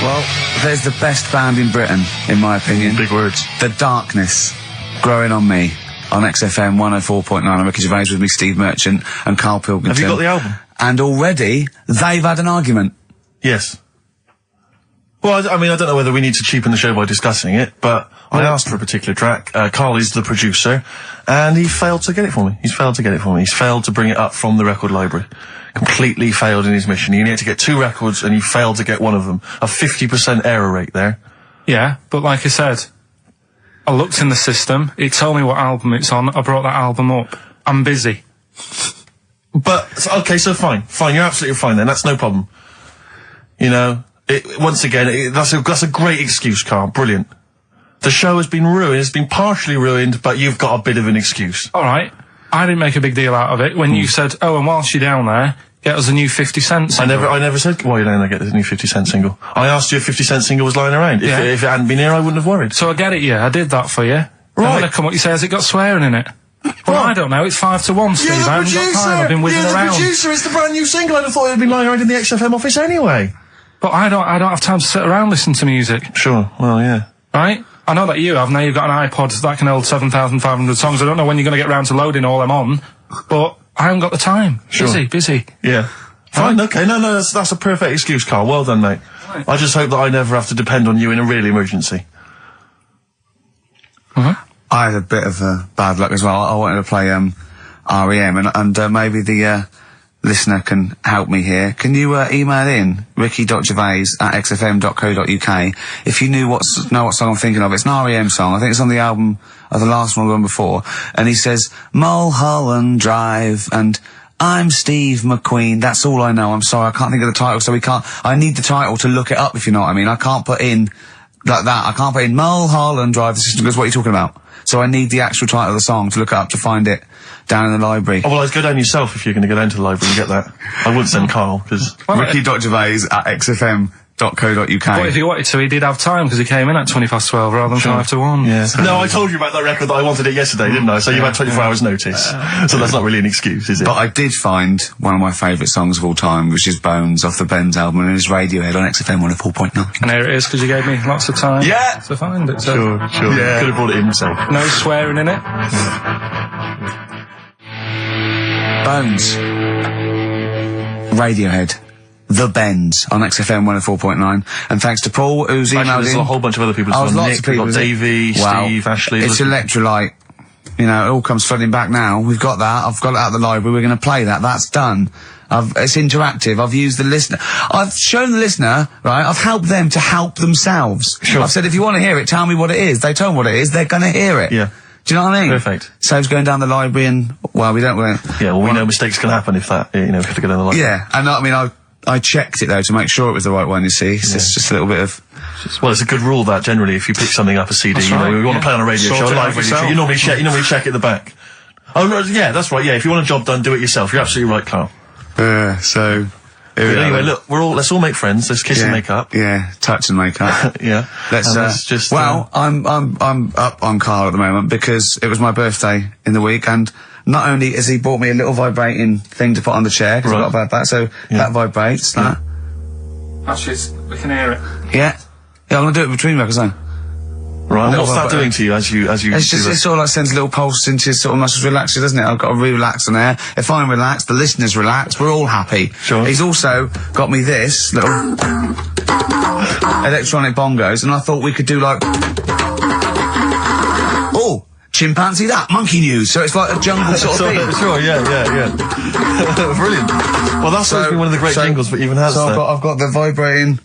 Well, there's the best band in Britain, in my opinion. Big words. The Darkness, Growing on Me, on XFM 104.9. I'm Ricky Gervais, with me, Steve Merchant and Karl Pilkington. Have you got the album? And already, they've had an argument. Yes. Well, I mean, I don't know whether we need to cheapen the show by discussing it, but I asked for a particular track. Karl is the producer, and he failed to get it for me. He's failed to bring it up from the record library. Completely failed in his mission. He needed to get 2 records, and he failed to get one of them. A 50% error rate there. Yeah, but like I said, I looked in the system, it told me what album it's on, I brought that album up. I'm busy. But, okay, so fine, you're absolutely fine then, that's no problem. You know, once again, that's a great excuse, Karl, brilliant. The show has been ruined, it's been partially ruined, but you've got a bit of an excuse. Alright, I didn't make a big deal out of it when you said, oh, and whilst you're down there, get us a new 50 Cent single. I never said, while you're down there, get this new 50 Cent single. I asked you if 50 Cent single was lying around. Yeah. If it hadn't been here, I wouldn't have worried. So I get it, yeah, I did that for you. Right. And when I come up, you say, has it got swearing in it? Well, I don't know, it's 5 to 1, Steve. I haven't got time, I've been whizzing around. You're the producer, it's the brand new single. I'd have thought it had been lying around in the XFM office anyway. But I don't have time to sit around listening to music. Sure, well, yeah. Right? I know that you have, now you've got an iPod that can hold 7,500 songs. I don't know when you're going to get round to loading all them on, but I haven't got the time. Sure. Busy. Yeah. Fine, okay, no, that's a perfect excuse, Karl. Well done, mate. Right. I just hope that I never have to depend on you in a real emergency. I had a bit of bad luck as well. I wanted to play REM, and maybe the listener can help me here. Can you email in ricky.gervais@xfm.co.uk if you know what song I'm thinking of? It's an REM song. I think it's on the album of the last one before. And he says Mulholland Drive and I'm Steve McQueen. That's all I know. I'm sorry, I can't think of the title, so I need the title to look it up, if you know what I mean. I can't put in like that. I can't put in Mulholland Drive. The system goes, what are you talking about? So I need the actual title of the song to look up to find it down in the library. Oh, well, I'd go down yourself if you're going to go down to the library and get that. I wouldn't send Karl, because... ricky.gervais@xfm.co.uk. But if he wanted to, he did have time, because he came in at 12 rather than 5 to 1. Yeah. No, I told you about that record that I wanted it yesterday, didn't I? So you had 24 hours notice. So that's not really an excuse, is it? But I did find one of my favourite songs of all time, which is Bones off the Bends album, and it's Radiohead on XFM 104.9. And here it is, because you gave me lots of time to find it. So. Sure. Yeah. Could have brought it in himself. No swearing in it. Bones. Radiohead. The Bends on XFM 104.9. And thanks to Paul, who's emailed there's in. a whole bunch of other people. Lots Nick, of people. We've got Davey, Steve, Ashley. It's Electrolyte. You know, it all comes flooding back now. We've got that. I've got it out of the library. We're going to play that. That's done. It's interactive. I've used the listener. I've shown the listener, right? I've helped them to help themselves. Sure. I've said, if you want to hear it, tell me what it is. They tell me what it is. They're going to hear it. Yeah. Do you know what I mean? Perfect. Saves going down the library and, well, we don't... Yeah, well, we know mistakes can happen if that, you know, if you have to go down the library. Yeah, and I mean, I checked it though to make sure it was the right one, you see. So it's just a little bit of... Well, it's a good rule that generally if you pick something up, a CD, that's you know, right, we want to play on a radio show, a live radio show, you normally check at the back. Oh, no, yeah, that's right, yeah, if you want a job done, do it yourself. You're absolutely right, Karl. So... Anyway, look, let's all make friends, let's kiss and make up. Yeah, touch and make up. Yeah. Let's just... Well, I'm up on Karl at the moment because it was my birthday in the week, and not only has he bought me a little vibrating thing to put on the chair, because I've got about that, so that vibrates, that. Actually, we can hear it. Yeah, I'm gonna do it between records then. Right, what's that doing to you as you It's just, it sort of like sends a little pulse into your sort of muscles, relaxes, doesn't it? I've got to relax on air. If I'm relaxed, the listeners relax, we're all happy. Sure. He's also got me this little electronic bongos, and I thought we could do like... Oh! Chimpanzee that, monkey news, so it's like a jungle sort of thing. Sure, yeah. Brilliant. Well, that's always been one of the great jingles that even has so I've got the vibrating...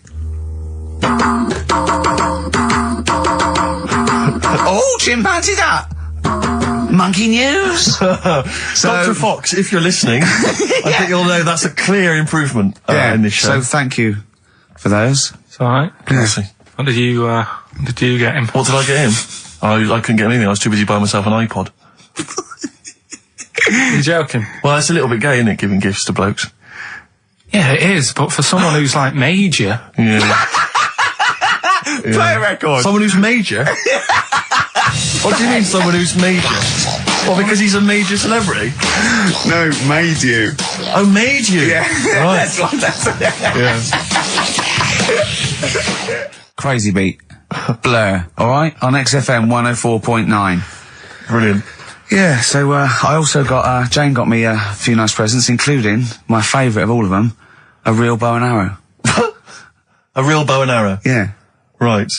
Oh, chimpanzee that! Monkey news! Dr. Fox, if you're listening, I think you'll know that's a clear improvement in this show. So thank you for those. It's alright. Yeah. What did you get him? What did I get him? I couldn't get anything, I was too busy buying myself an iPod. You're joking? Well, it's a little bit gay, isn't it, giving gifts to blokes? Yeah, it is, but for someone who's like major... Yeah. Play a record! Someone who's major? What do you mean, someone who's major? Well, because he's a major celebrity? No, made you. Oh, made you? Yeah. Right. That's Yeah. Crazy beat. Blur. Alright? On XFM 104.9. Brilliant. Yeah, so, I also got, Jane got me a few nice presents, including my favourite of all of them, a real bow and arrow. A real bow and arrow? Yeah. Right.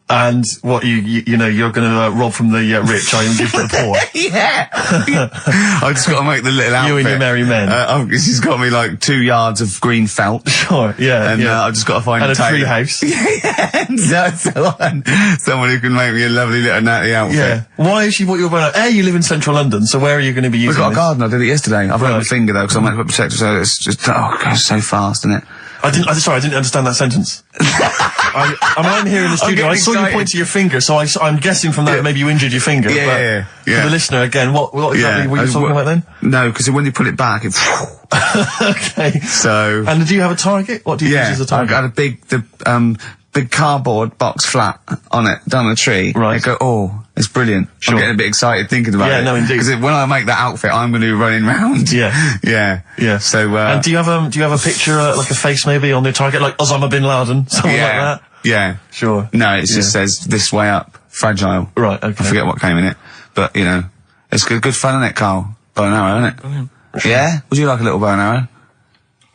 And what, you know, you're gonna rob from the rich, I give to the poor? Yeah! I just got to make the little outfit. You and your merry men. She's got me like 2 yards of green felt. Sure, yeah. And I've just got to find and a tree tailor. house. Someone who can make me a lovely little natty outfit. Yeah. Why has she bought you a bow and arrow? You live in central London, so where are you going to be using We've got a this? garden, I did it yesterday. I've got my finger though, because I'm meant to put protector, so it's just, it goes so fast, isn't it? I didn't understand that sentence. I'm here in the studio. I saw you point to your finger, so I'm guessing from that maybe you injured your finger. Yeah. For the listener, again, what exactly were you talking about then? No, because when you pull it back, it... Okay. So... And do you have a target? What do you use as a target? I've got a big cardboard box flat on it, down a tree. Right. I go, oh, it's brilliant. Sure. I'm getting a bit excited thinking about it. Yeah, no, indeed. Because when I make that outfit, I'm going to be running round. Yeah. Yeah. So, and do you have a picture, like a face maybe on the target, like Osama bin Laden, something like that? Yeah. Sure. No, it just says this way up, fragile. Right, okay. I forget what came in it. But, you know, it's good fun, isn't it, Carl? Bow and arrow, isn't it? Brilliant. Yeah? Would you like a little bow and arrow?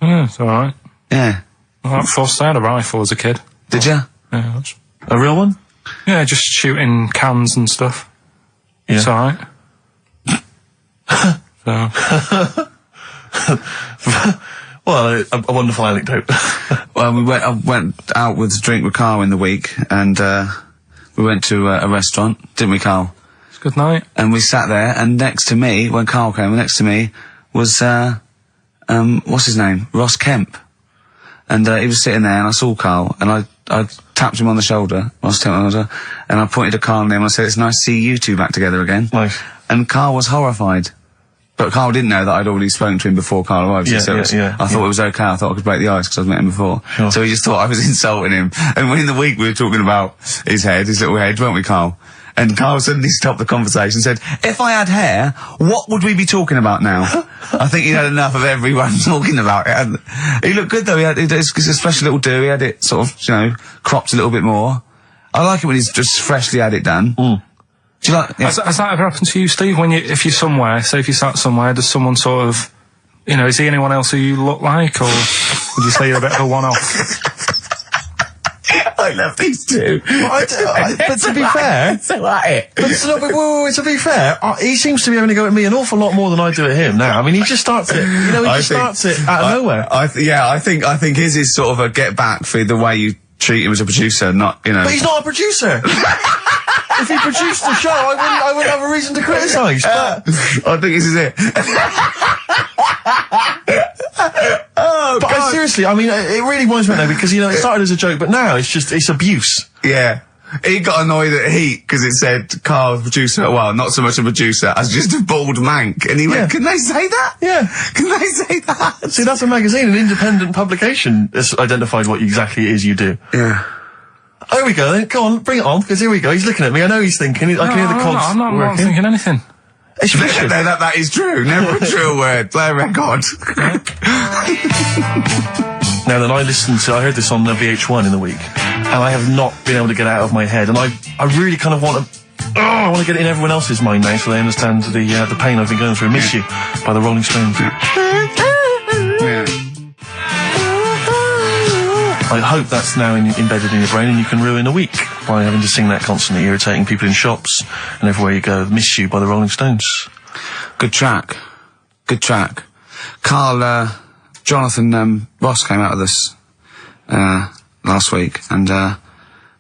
Yeah, it's alright. Yeah. Well, I had a rifle as a kid. Did you? Yeah, that's... A real one? Yeah, just shooting cans and stuff. Yeah. It's alright. So... Well, a wonderful anecdote. Well, I went out with a drink with Carl in the week, and we went to a restaurant, didn't we, Carl? It's a good night. And we sat there, and next to me, when Carl came, next to me was, what's his name? Ross Kemp. And he was sitting there, and I saw Carl, and I tapped him on the shoulder, Ross Kemp on the shoulder, and I pointed to Carl and him, and I said, it's nice to see you two back together again. Nice. And Carl was horrified. But Carl didn't know that I'd already spoken to him before Carl arrived. I thought it was okay. I thought I could break the ice because I'd met him before. Sure. So he just thought I was insulting him. And when in the week we were talking about his little head, weren't we, Carl? And Carl suddenly stopped the conversation and said, if I had hair, what would we be talking about now? I think he'd had enough of everyone talking about it. And he looked good though. It's a special little do. He had it sort of, cropped a little bit more. I like it when he's just freshly had it done. Mm. Do you like... Yeah. Has that ever happened to you, Steve? If you're somewhere, say if you sat somewhere, does someone sort of, is he anyone else who you look like, or would you say you're a bit of a one-off? I love these two. But to be fair... So at it. To be fair, he seems to be having to go at me an awful lot more than I do at him now. I mean, he just starts it, starts it out of nowhere. I think his is sort of a get back for the way you treat him as a producer, not, But he's not a producer! If he produced the show, I wouldn't have a reason to criticise. But I think this is it. But seriously, I mean, it really winds me up though, because, it started as a joke, but now it's abuse. Yeah. He got annoyed at Heat because it said Carl, producer, well, not so much a producer, as just a bald mank. And he went, can they say that? Yeah. Can they say that? See, that's a magazine, an independent publication that's identified what exactly it is you do. Yeah. Oh, here we go then. Go on, bring it on, because here we go. He's looking at me. I know he's thinking. I can hear the cogs I'm not working. thinking anything. It's vicious. No, that is true. Never a true word. Play a record. Now then, I heard this on the VH1 in the week, and I have not been able to get it out of my head, and I really kind of want to get it in everyone else's mind now, so they understand the pain I've been going through. Miss You by the Rolling Stones. Yeah. I hope that's now embedded in your brain and you can ruin a week by having to sing that constantly, irritating people in shops and everywhere you go. Miss You by the Rolling Stones. Good track. Carl, Jonathan, Ross came out with us, last week, and,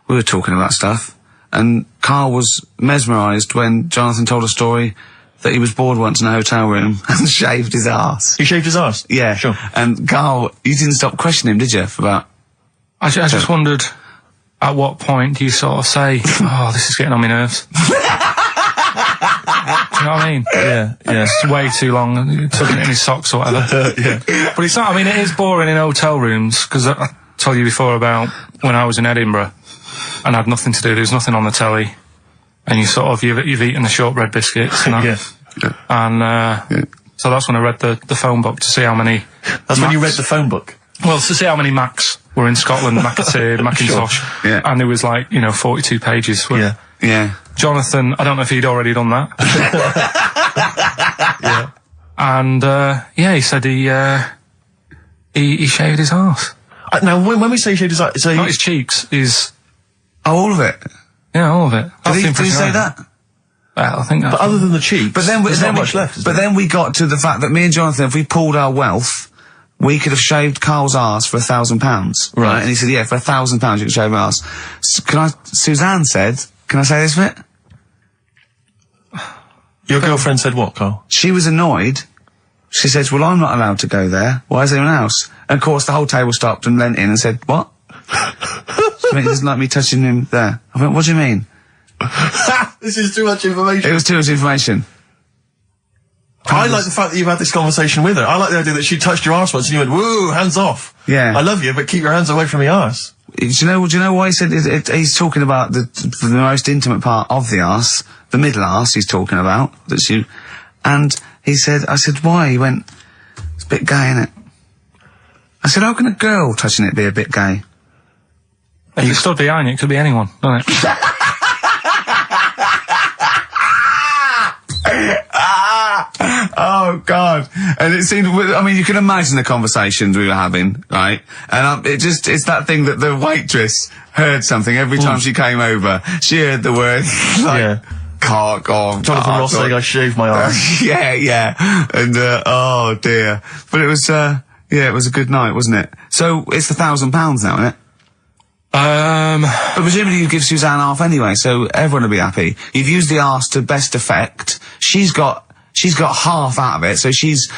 we were talking about stuff, and Carl was mesmerised when Jonathan told a story that he was bored once in a hotel room and shaved his arse. He shaved his arse? Yeah. Sure. And Carl, you didn't stop questioning him, did you, for about... I just wondered, at what point do you sort of say, oh, this is getting on my nerves? Do you know what I mean? Yeah. It's way too long, tucking it in his socks or whatever. Yeah. But it's not, it is boring in hotel rooms, because I told you before about when I was in Edinburgh, and I had nothing to do, there was nothing on the telly, and you've eaten the shortbread biscuits, and and so that's when I read the phone book to see how many... That's when you read the phone book? Well, to see how many Macs were in Scotland, McAteer, Macintosh, Yeah. and there was like, 42 pages. Yeah. Yeah. Jonathan, I don't know if he'd already done that. Yeah. And, he said he shaved his arse. Now, when we say shaved his arse, Not his cheeks, Oh, all of it. yeah, all of it. Did he say that? Well, I think that's... But other than the cheeks, But then, there's not much left, is But there? then we got to the fact that me and Jonathan, if we pooled our wealth, we could have shaved Carl's arse for £1,000. Right. And he said, yeah, for £1,000 you can shave my arse. Suzanne said, can I say this bit? Your girlfriend said what, Carl? She was annoyed. She says, well, I'm not allowed to go there. Why is anyone else? And of course the whole table stopped and leant in and said, what? She went, he doesn't like me touching him there. I went, what do you mean? This is too much information. It was too much information. I like the fact that you've had this conversation with her. I like the idea that she touched your arse once and you went, woo, hands off. Yeah. I love you, but keep your hands away from my arse. Do you know why he said he's talking about the most intimate part of the arse, the middle arse he's talking about, and he said, I said, why? He went, it's a bit gay, innit? I said, how can a girl touching it be a bit gay? If you stood behind it, it could be anyone, doesn't it? Oh, God. And it seemed, I mean, you can imagine the conversations we were having, right? And it's that thing that the waitress heard something every time she came over. She heard the word, cock or... Jonathan Ross saying I shaved my arse. Yeah. And, oh, dear. But it was, it was a good night, wasn't it? So, it's £1,000 now, isn't it? But presumably you give Suzanne half anyway, so everyone will be happy. You've used the arse to best effect. She's got half out of it, so she's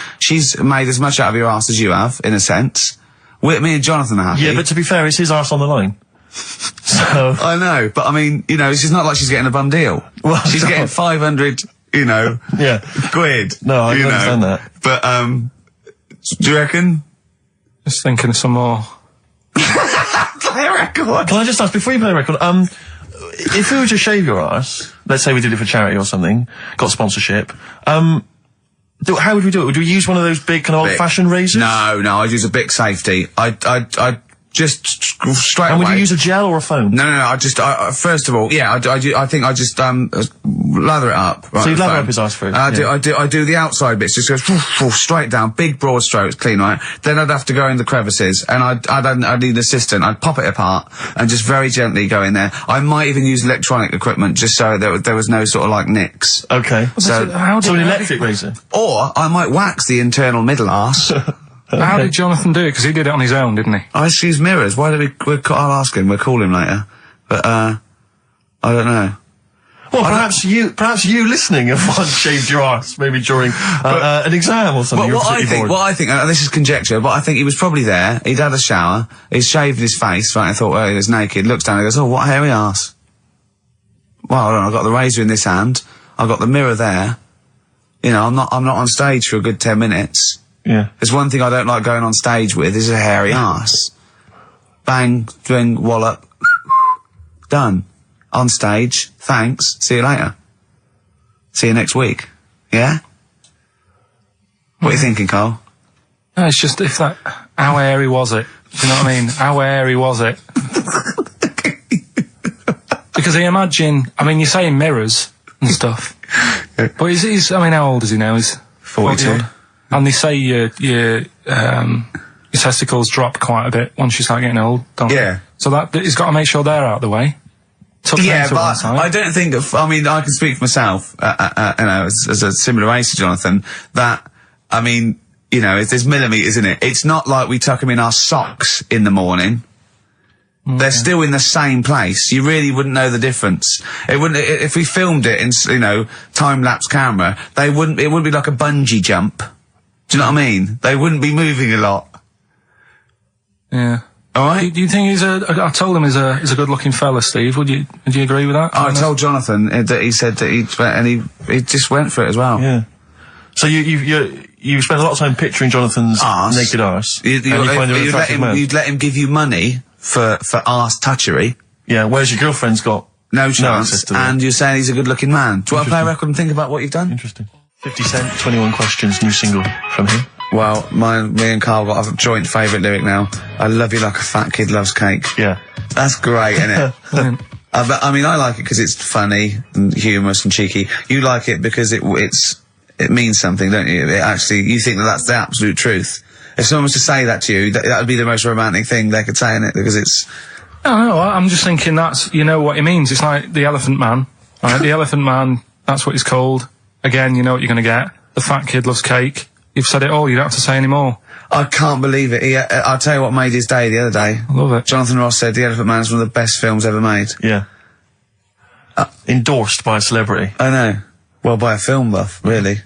made as much out of your arse as you have, in a sense. Me and Jonathan are happy. Yeah, but to be fair, it's his arse on the line. So... I know, but I mean, it's not like she's getting a bum deal. Well, she's getting 500, Yeah. quid. No, I can understand that. But, do you reckon? Just thinking of some more. Play a record. Can I just ask, before you play the record, if we were to shave your arse, let's say we did it for charity or something, got sponsorship, how would we do it? Would we use one of those big kind of old-fashioned razors? No, I'd use a Bic Safety. I'd just straight And away. would you use a gel or a foam? No, I first of all, I think I just, lather it up. Right, So you lather foam. up his arse first? I do the outside bits, just goes straight down, big broad strokes, clean, right? Then I'd have to go in the crevices, and I'd need an assistant. I'd pop it apart, and just very gently go in there. I might even use electronic equipment, just so there was no sort of like nicks. Okay. So an electric razor? Or I might wax the internal middle arse. How did Jonathan do it? Because he did it on his own, didn't he? I just use mirrors. Why don't I'll ask him, we'll call him later. But, I don't know. Well, perhaps you listening have once shaved your arse, maybe during an exam or something. What I think, and this is conjecture, but I think he was probably there, he'd had a shower, he'd shaved his face, right, and thought, well, he was naked, looks down and goes, oh, what a hairy arse. Well, hold on, I've got the razor in this hand, I've got the mirror there, I'm not on stage for a good 10 minutes. Yeah. There's one thing I don't like going on stage with, is a hairy arse. Bang, drink, wallop, done. On stage, thanks, see you later. See you next week. Yeah? What are you thinking, Carl? No, it's just how hairy was it? Do you know what I mean? How hairy was it? Because I imagine, you're saying mirrors and stuff. But he's how old is he now? He's 42. And they say your testicles drop quite a bit once you start getting old, don't they? Yeah. So he's got to make sure they're out of the way. Yeah, but I don't think I can speak for myself, as a similar age to Jonathan, that, there's millimetres in it. It's not like we tuck them in our socks in the morning. Okay. They're still in the same place. You really wouldn't know the difference. It wouldn't, if we filmed it in, time-lapse camera, it wouldn't be like a bungee jump. Do you know what I mean? They wouldn't be moving a lot. Yeah. All right. Do you think I told him he's a good-looking fella, Steve? Would you agree with that? I told Jonathan that he said that he just went for it as well. Yeah. So you spent a lot of time picturing Jonathan's naked arse. You'd let him give you money for arse touchery. Yeah. Whereas your girlfriend's got no chance, and you're saying he's a good-looking man. Do you want to play a record and think about what you've done? Interesting. 50 Cent, 21 Questions, new single from him. Well, me and Carl got a joint favourite lyric now. I love you like a fat kid loves cake. Yeah. That's great, isn't it? I mean, I like it because it's funny and humorous and cheeky. You like it because it means something, don't you? You think that's the absolute truth. If someone was to say that to you, that would be the most romantic thing they could say, in it, because it's... No, I'm just thinking you know what it means. It's like the Elephant Man, right? The Elephant Man, that's what he's called. Again, you know what you're going to get. The fat kid loves cake. You've said it all, you don't have to say any more. I can't believe it. I'll tell you what made his day the other day. I love it. Jonathan Ross said The Elephant Man is one of the best films ever made. Yeah. Endorsed by a celebrity. I know. Well, by a film buff, really.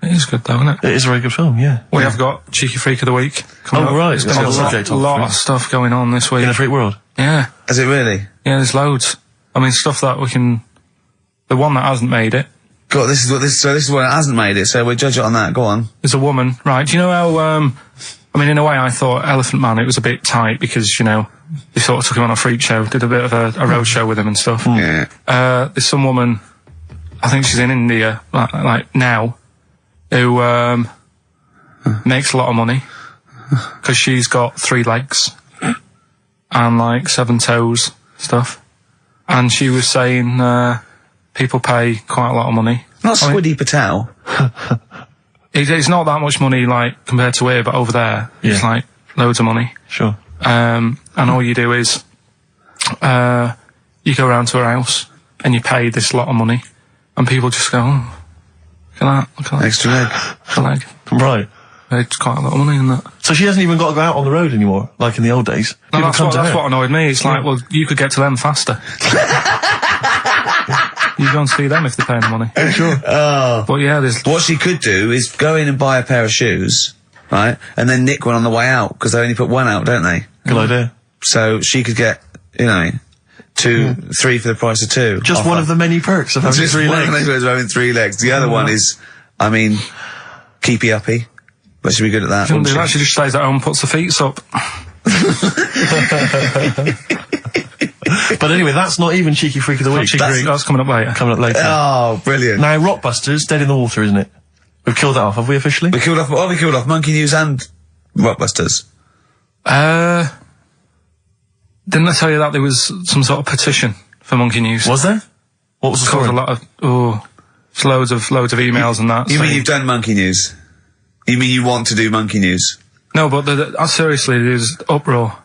It is good though, isn't it? It is a very good film, yeah. We have got Cheeky Freak of the Week coming up. Right. There's been a lot of stuff going on this week. In the freak world? Yeah. Is it really? Yeah, there's loads. I mean, stuff that we can... The one that hasn't made it. God, this is what hasn't made it, so we'll judge it on that. Go on. There's a woman, right? Do you know how, I mean, in a way, I thought Elephant Man, it was a bit tight because, you know, they sort of took him on a freak show, did a bit of a road show with him and stuff. Yeah. There's some woman, I think she's in India, like now, who, makes a lot of money because she's got 3 legs and like 7 toes stuff. And she was saying, people pay quite a lot of money. Not Squiddy Patel. It's not that much money, like, compared to here, but over there, it's like loads of money. Sure. And all you do is, you go around to her house and you pay this lot of money, and people just go, oh, look at that. Extra leg. Extra leg. Right. It's quite a lot of money in that. So she hasn't even got to go out on the road anymore, like in the old days? No, that's what annoyed me. It's like, well, you could get to them faster. You go and see them if they're paying the money. Sure. But yeah, what she could do is go in and buy a pair of shoes, right, and then nick one on the way out, because they only put one out, don't they? Good idea. So she could get, you know, 3 for the price of 2. Just one of the many perks of having 3 legs. Just one of having 3 legs. The other one is, I mean, keepy uppy. But she'd be good at that. Shouldn't do that. She just stays at home and puts the feet up. But anyway, that's not even Cheeky Freak of the Week. That's coming up later. Coming up later. Oh, brilliant. Now, Rockbusters, dead in the water, isn't it? We've killed that off, have we officially? We killed off Monkey News and Rockbusters. Didn't I tell you that there was some sort of petition for Monkey News? Was there? What was the story? A lot of, it's loads of emails and that. You mean you've done Monkey News? You mean you want to do Monkey News? No, but seriously, there's uproar.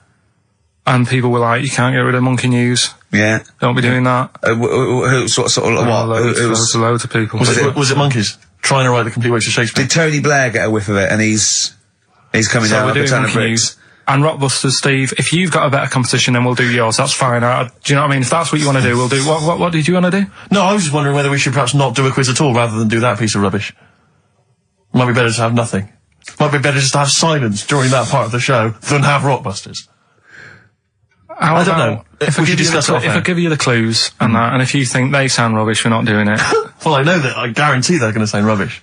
And people were like, you can't get rid of Monkey News. Yeah. Don't be doing that. Who sort of what? Loads of people. Was it monkeys? Trying to write the complete works of Shakespeare? Did Tony Blair get a whiff of it, and he's coming down like a ton of bricks? And Rockbusters, Steve, if you've got a better competition, then we'll do yours. That's fine. Do you know what I mean? If that's what you want to do, we'll do. What did you want to do? No, I was just wondering whether we should perhaps not do a quiz at all, rather than do that piece of rubbish. Might be better to have nothing. Might be better just to have silence during that part of the show than have Rockbusters. I don't know. If I give you the clues and that, and if you think they sound rubbish, we're not doing it. Well, I know that. I guarantee they're going to sound rubbish.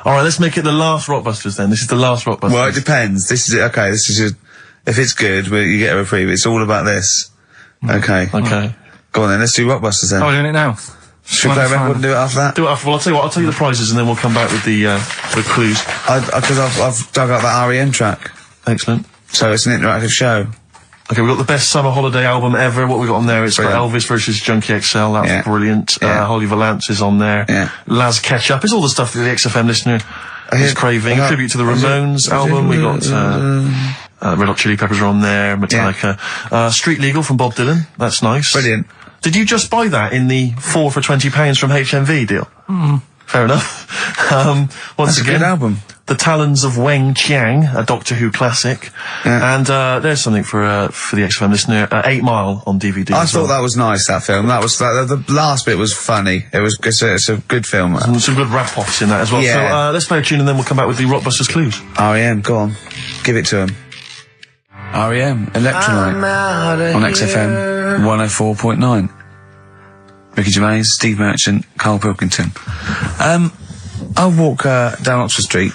All right, let's make it the last Rockbusters then. This is the last Rockbusters. Well, it depends. This is okay. This is if it's good, you get a reprieve. It's all about this. Okay. Okay. Go on then. Let's do Rockbusters then. Oh, we're doing it now. Should we play a record and do it after that? Do it after. Well, I'll tell you what. I'll tell you the prizes and then we'll come back with the clues. Because I've dug out that REM track. Excellent. So it's an interactive show. Okay, we've got the best summer holiday album ever. What we got on there? It's got Elvis versus Junkie XL. That's brilliant. Holly Valance is on there. Yeah. Laz Ketchup. It's all the stuff that the XFM listener is craving. A tribute to the Ramones album. We got Red Hot Chili Peppers are on there. Metallica. Street Legal from Bob Dylan. That's nice. Brilliant. Did you just buy that in the 4 for £20 from HMV deal? Fair enough. Once again, a good album. The Talons of Weng Chiang, a Doctor Who classic. Yeah. And there's something for the XFM listener, 8 Mile on DVD. I thought that was nice, that film. That was the last bit was funny. It's a good film. Some good rap-offs in that as well. Yeah. So let's play a tune and then we'll come back with the Rockbusters clues. REM, go on. Give it to him. REM, Electrolyte, on XFM 104.9. Ricky Gervais, Steve Merchant, Karl Pilkington. I walk down Oxford Street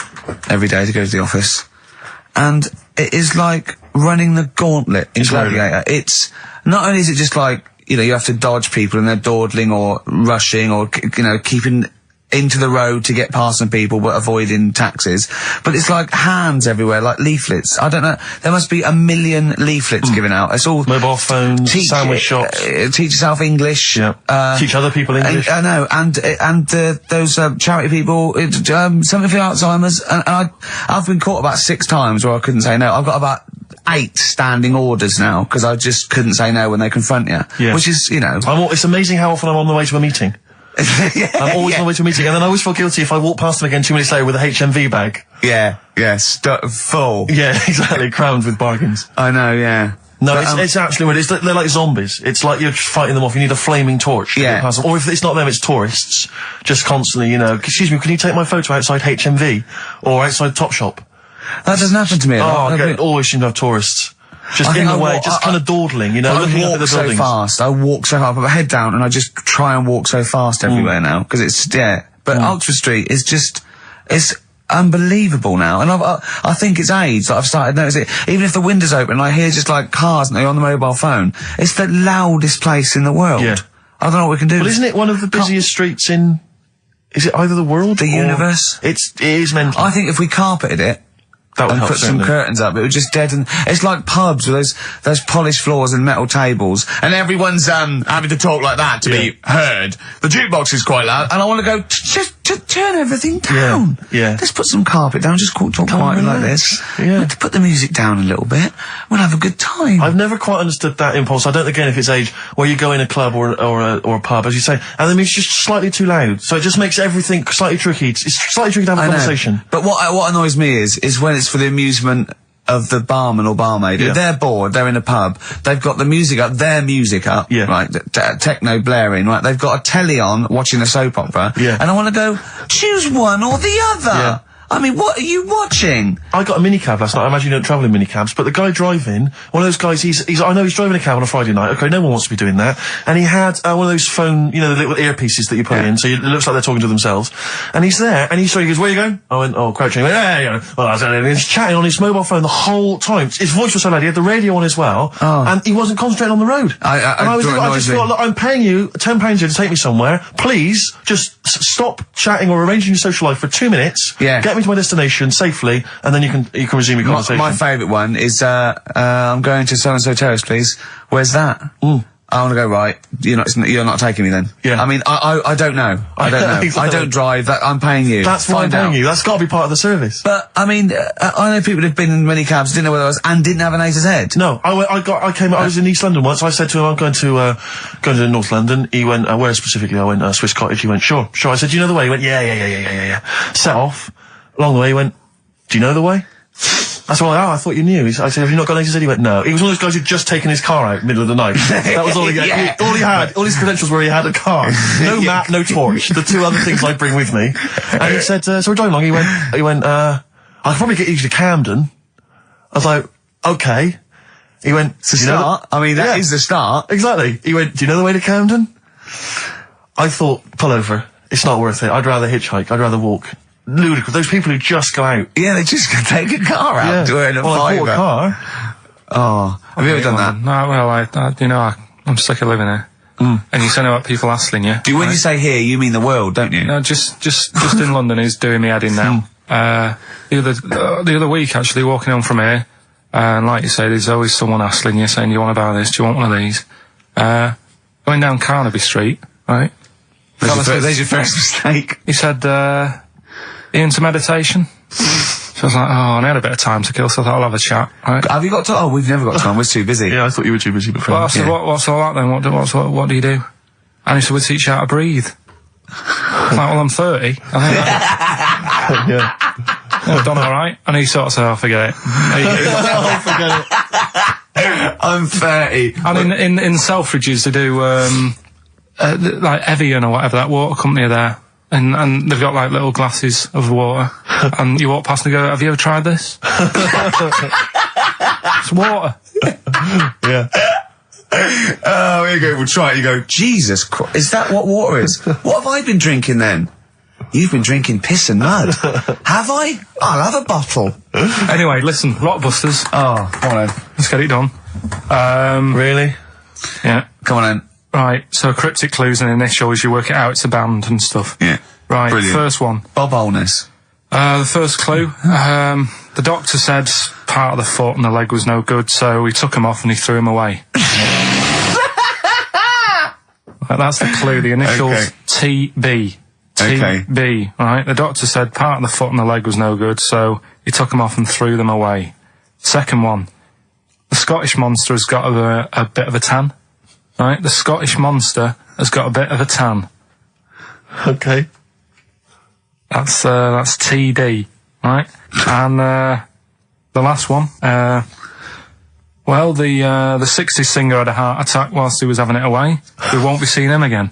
every day to go to the office, and it is like running the gauntlet in Gladiator. It's not only is it just like, you know, you have to dodge people and they're dawdling or rushing or, you know, keeping into the road to get past some people, but avoiding taxis. But it's like hands everywhere, like leaflets. I don't know. There must be 1 million leaflets given out. It's all mobile phones, sandwich shops. Teach yourself English. Yeah. Teach other people English. I know. And those charity people. Something for Alzheimer's. And I've been caught about 6 times where I couldn't say no. I've got about 8 standing orders now because I just couldn't say no when they confront you. Yeah. Which is, you know. It's amazing how often I'm on the way to a meeting. I'm always on the way to a meeting, and then I always feel guilty if I walk past them again 2 minutes later with a HMV bag. Yeah, full. Yeah, exactly, crammed with bargains. I know, yeah. No, but, it's absolutely weird. They're like zombies. It's like you're fighting them off. You need a flaming torch to get past them. Or if it's not them, it's tourists. Just constantly, you know, excuse me, can you take my photo outside HMV? Or outside Topshop? That doesn't happen to me. Always seem to have tourists. Just in the way, just kind of dawdling, you know, looking up at the buildings. I walk so fast. I put my head down and I just try and walk so fast everywhere now. Because it's, But Oxford Street is just, it's unbelievable now. And I think it's age that I've started noticing it. Even if the window's open and I hear just like cars and they're on the mobile phone, it's the loudest place in the world. Yeah. I don't know what we can do. Well, isn't it one of the busiest streets in, is it either the world? The universe? It is mental. I think if we carpeted it, that would and put some curtains up, it would just deaden. It's like pubs with those polished floors and metal tables, and everyone's having to talk like that to be heard. The jukebox is quite loud, and I want to go just turn everything down. Yeah. Let's put some carpet down. Just talk quietly like this. Yeah. Let's put the music down a little bit. We'll have a good time. I've never quite understood that impulse. I don't know again if it's age where you go in a club or a pub, as you say, and then it's just slightly too loud. So it just makes everything slightly tricky. It's slightly tricky to have a conversation. But what annoys me is when it's for the amusement of the barman or barmaid. If they're bored, they're in a pub, they've got the music up, their music up, right, techno blaring, right, they've got a telly on, watching a soap opera, and I want to go, choose one or the other. I mean, what are you watching? I got a minicab last night. I imagine you don't travel in minicabs, but the guy driving, one of those guys, I know he's driving a cab on a Friday night. Okay, no one wants to be doing that. And he had one of those phone, you know, the little earpieces that you put in, so it looks like they're talking to themselves. And he's there, and he goes, where are you going? I went, crouching. He went, yeah. Well, and he's chatting on his mobile phone the whole time. His voice was so loud. He had the radio on as well, and he wasn't concentrating on the road. I just thought, look, I'm paying you £10 here to take me somewhere. Please, just stop chatting or arranging your social life for 2 minutes. Get me to my destination safely, and then you can resume your conversation. My favourite one is I'm going to so and so terrace, please. Where's that? I want to go right. You're not taking me then. Yeah. I mean, I don't know. I don't know. Exactly. I don't drive. That I'm paying you. That's why I'm paying you. That's got to be part of the service. But I mean, I know people who've been in many cabs, didn't know where I was, and didn't have an A to Z. No, I was in East London once. I said to him, I'm going to North London. He went, where specifically? I went, Swiss Cottage. He went, sure. I said, do you know the way? He went, yeah. Set off. Along the way, he went, do you know the way? That's why, I thought you knew. I said, have you not got an A to Z? He went, no. He was one of those guys who'd just taken his car out middle of the night. That was all he had. All he had, all his credentials were he had a car. No map, no torch. The 2 other things I bring with me. And he said, so we're driving along. He went, I could probably get you to Camden. I was like, okay. He went, it's a start. I mean, that is the start. Exactly. He went, do you know the way to Camden? I thought, pull over. It's not worth it. I'd rather hitchhike. I'd rather walk. Ludicrous. Those people who just go out. Yeah, they just take a car out to earn a fiver. A car. Have you ever done that? No, well, I'm sick of living here. And you say about people hassling you. When you say here, you mean the world, don't you? No, just in London is doing me head in now. The other week, actually, walking home from here, and like you say, there's always someone hassling you, saying, do you want to buy this? Do you want one of these? Going down Carnaby Street, right? There's your first mistake. He said, you into meditation? So I was like, and I had a bit of time to kill, so I thought I'll have a chat, right? Have you got time? We've never got time, we're too busy. Yeah, I thought you were too busy before. Well, I said, what's all that then? What do you do? And he said, we teach you how to breathe. I was like, well, I'm 30. I've done alright. And he sort of said, forget it. Forget it. I'm 30. And in Selfridges, they do, like Evian or whatever, that water company are there. And they've got like little glasses of water, and you walk past and go, have you ever tried this? It's water. Yeah. Oh, here you go, we'll try it. You go, Jesus Christ, is that what water is? What have I been drinking then? You've been drinking piss and mud. Have I? I'll have a bottle. Anyway, listen, Rockbusters. Oh, come on then. Let's get it done. Really? Yeah. Come on then. Right, so cryptic clues and initials, you work it out, it's a band and stuff. Yeah. Right, Brilliant. first one. Bob Holness. The first clue, the doctor said part of the foot and the leg was no good, so he took him off and he threw him away. That's the clue, the initials TB. TB, right? The doctor said part of the foot and the leg was no good, so he took them off and threw them away. Second one, the Scottish monster has got a bit of a tan, right? The Scottish monster has got a bit of a tan. Okay. That's TD, right? And the last one, well, the 60s singer had a heart attack whilst he was having it away. We won't be seeing him again.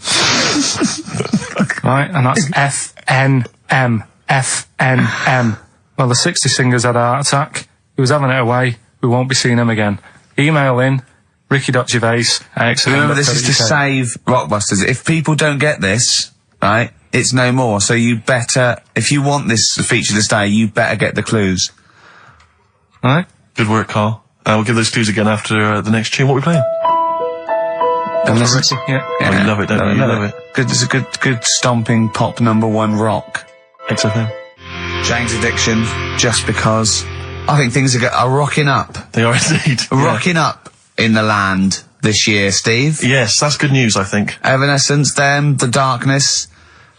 Right, and that's FNM. FNM. Well, the 60s singer's had a heart attack. He was having it away. We won't be seeing him again. Email in ricky.gervais@xfm.co.uk. Remember, this is to save Rockbusters. If people don't get this, right, it's no more. So you better, if you want this feature to stay, you better get the clues. Right? Good work, Carl. We'll give those clues again after the next tune. What are we playing? Yeah. Oh, you love it, don't you? You love it. Good, it's a good stomping pop #1 rock. XFM. Jane's Addiction, just because I think things are rocking up. They are indeed. Rocking up in the land this year, Steve. Yes, that's good news, I think. Evanescence, them, The Darkness,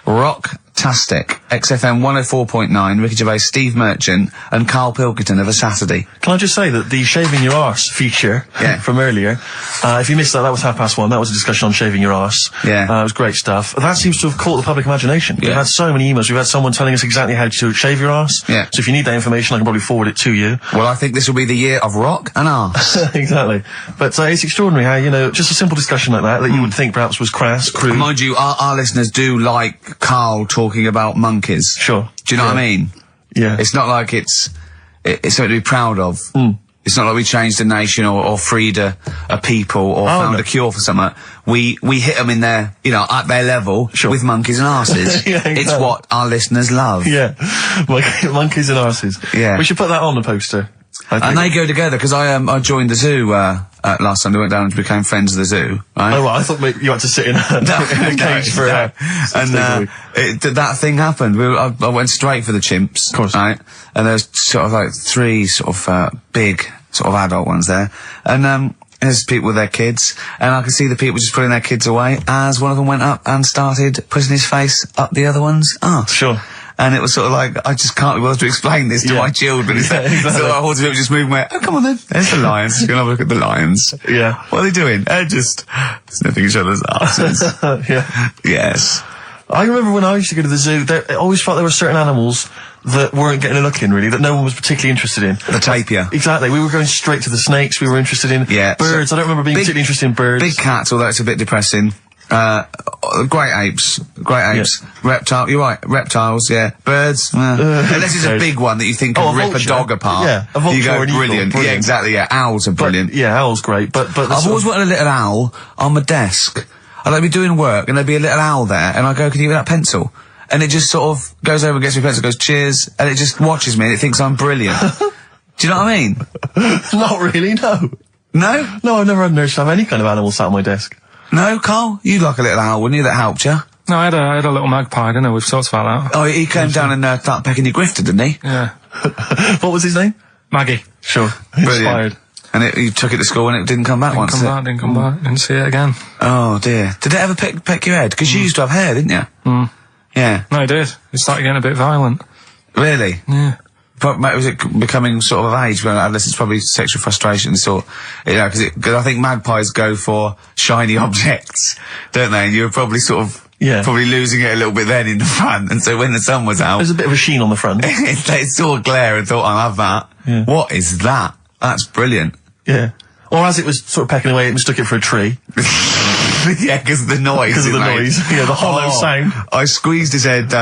rock-tastic. XFM 104.9, Ricky Gervais, Steve Merchant, and Karl Pilkington of a Saturday. Can I just say that the shaving your arse feature from earlier, if you missed that was 1:30. That was a discussion on shaving your arse. Yeah. It was great stuff. That seems to have caught the public imagination. Yeah. We've had so many emails. We've had someone telling us exactly how to shave your arse. Yeah. So if you need that information, I can probably forward it to you. Well, I think this will be the year of rock and arse. Exactly. But it's extraordinary how, just a simple discussion like that you would think perhaps was crass, crude. Mind you, our listeners do like Karl talking about monkeys. Sure. Do you know what I mean? Yeah. It's not like it's something to be proud of. It's not like we changed a nation or freed a people or found a cure for something. We hit them in their, at their level with monkeys and arses. Yeah, exactly. It's what our listeners love. Yeah. Monkeys and arses. Yeah. We should put that on the poster. And they go together, because I joined the zoo last Sunday. Went down and became friends of the zoo. Right? Oh, well, I thought maybe you had to sit in a cage for that thing happened. I went straight for the chimps. Of course. Right? And there's sort of like 3 sort of big sort of adult ones there, and there's people with their kids, and I could see the people just putting their kids away as one of them went up and started putting his face up the other one's arse. Sure. And it was sort of like, I just can't be bothered to explain this to my children. Exactly. So I wanted to just move my, oh, come on then. There's the lions. You're going to have a look at the lions. Yeah. What are they doing? They're just sniffing each other's asses. Yeah. Yes. I remember when I used to go to the zoo, I always felt there were certain animals that weren't getting a look in, really, that no one was particularly interested in. The tapir. Exactly. We were going straight to the snakes we were interested in. Yeah. Birds. I don't remember being particularly interested in birds. Big cats, although it's a bit depressing. Great apes. Reptile, you're right, reptiles, yeah. Birds, unless it's a big one that you think can rip a dog apart. Yeah, a vulture you go, or an eagle, brilliant. Yeah, exactly, yeah. Owls are brilliant. Yeah, owls great, but I've always wanted a little owl on my desk. I'd be doing work and there'd be a little owl there, and I go, can you get that pencil? And it just sort of goes over and gets me a pencil, goes, cheers, and it just watches me and it thinks I'm brilliant. Do you know what I mean? Not really, no. No? No, I've never had an urge to have any kind of animal sat on my desk. No, Carl? You'd like a little owl, wouldn't you, that helped you? No, I had a little magpie, didn't I? We've talked about that. Oh, he came down and started pecking your grifter, didn't he? Yeah. What was his name? Maggie. Sure. Brilliant. Inspired. And you took it to school and it didn't come back once, Didn't come back. Didn't see it again. Oh, dear. Did it ever peck your head? Because you used to have hair, didn't you? Yeah. No, it did. It started getting a bit violent. Really? Yeah. But was it becoming sort of age when adolescence, probably sexual frustration sort, because I think magpies go for shiny objects, don't they? And you were probably sort of, probably losing it a little bit then in the front, and so when the sun was out, there's a bit of a sheen on the front. they saw a glare and thought, I'll have that. Yeah. What is that? That's brilliant. Yeah. Or as it was sort of pecking away, it mistook it for a tree. Yeah, because of the noise. Because of the noise. Yeah, the hollow sound. I squeezed his head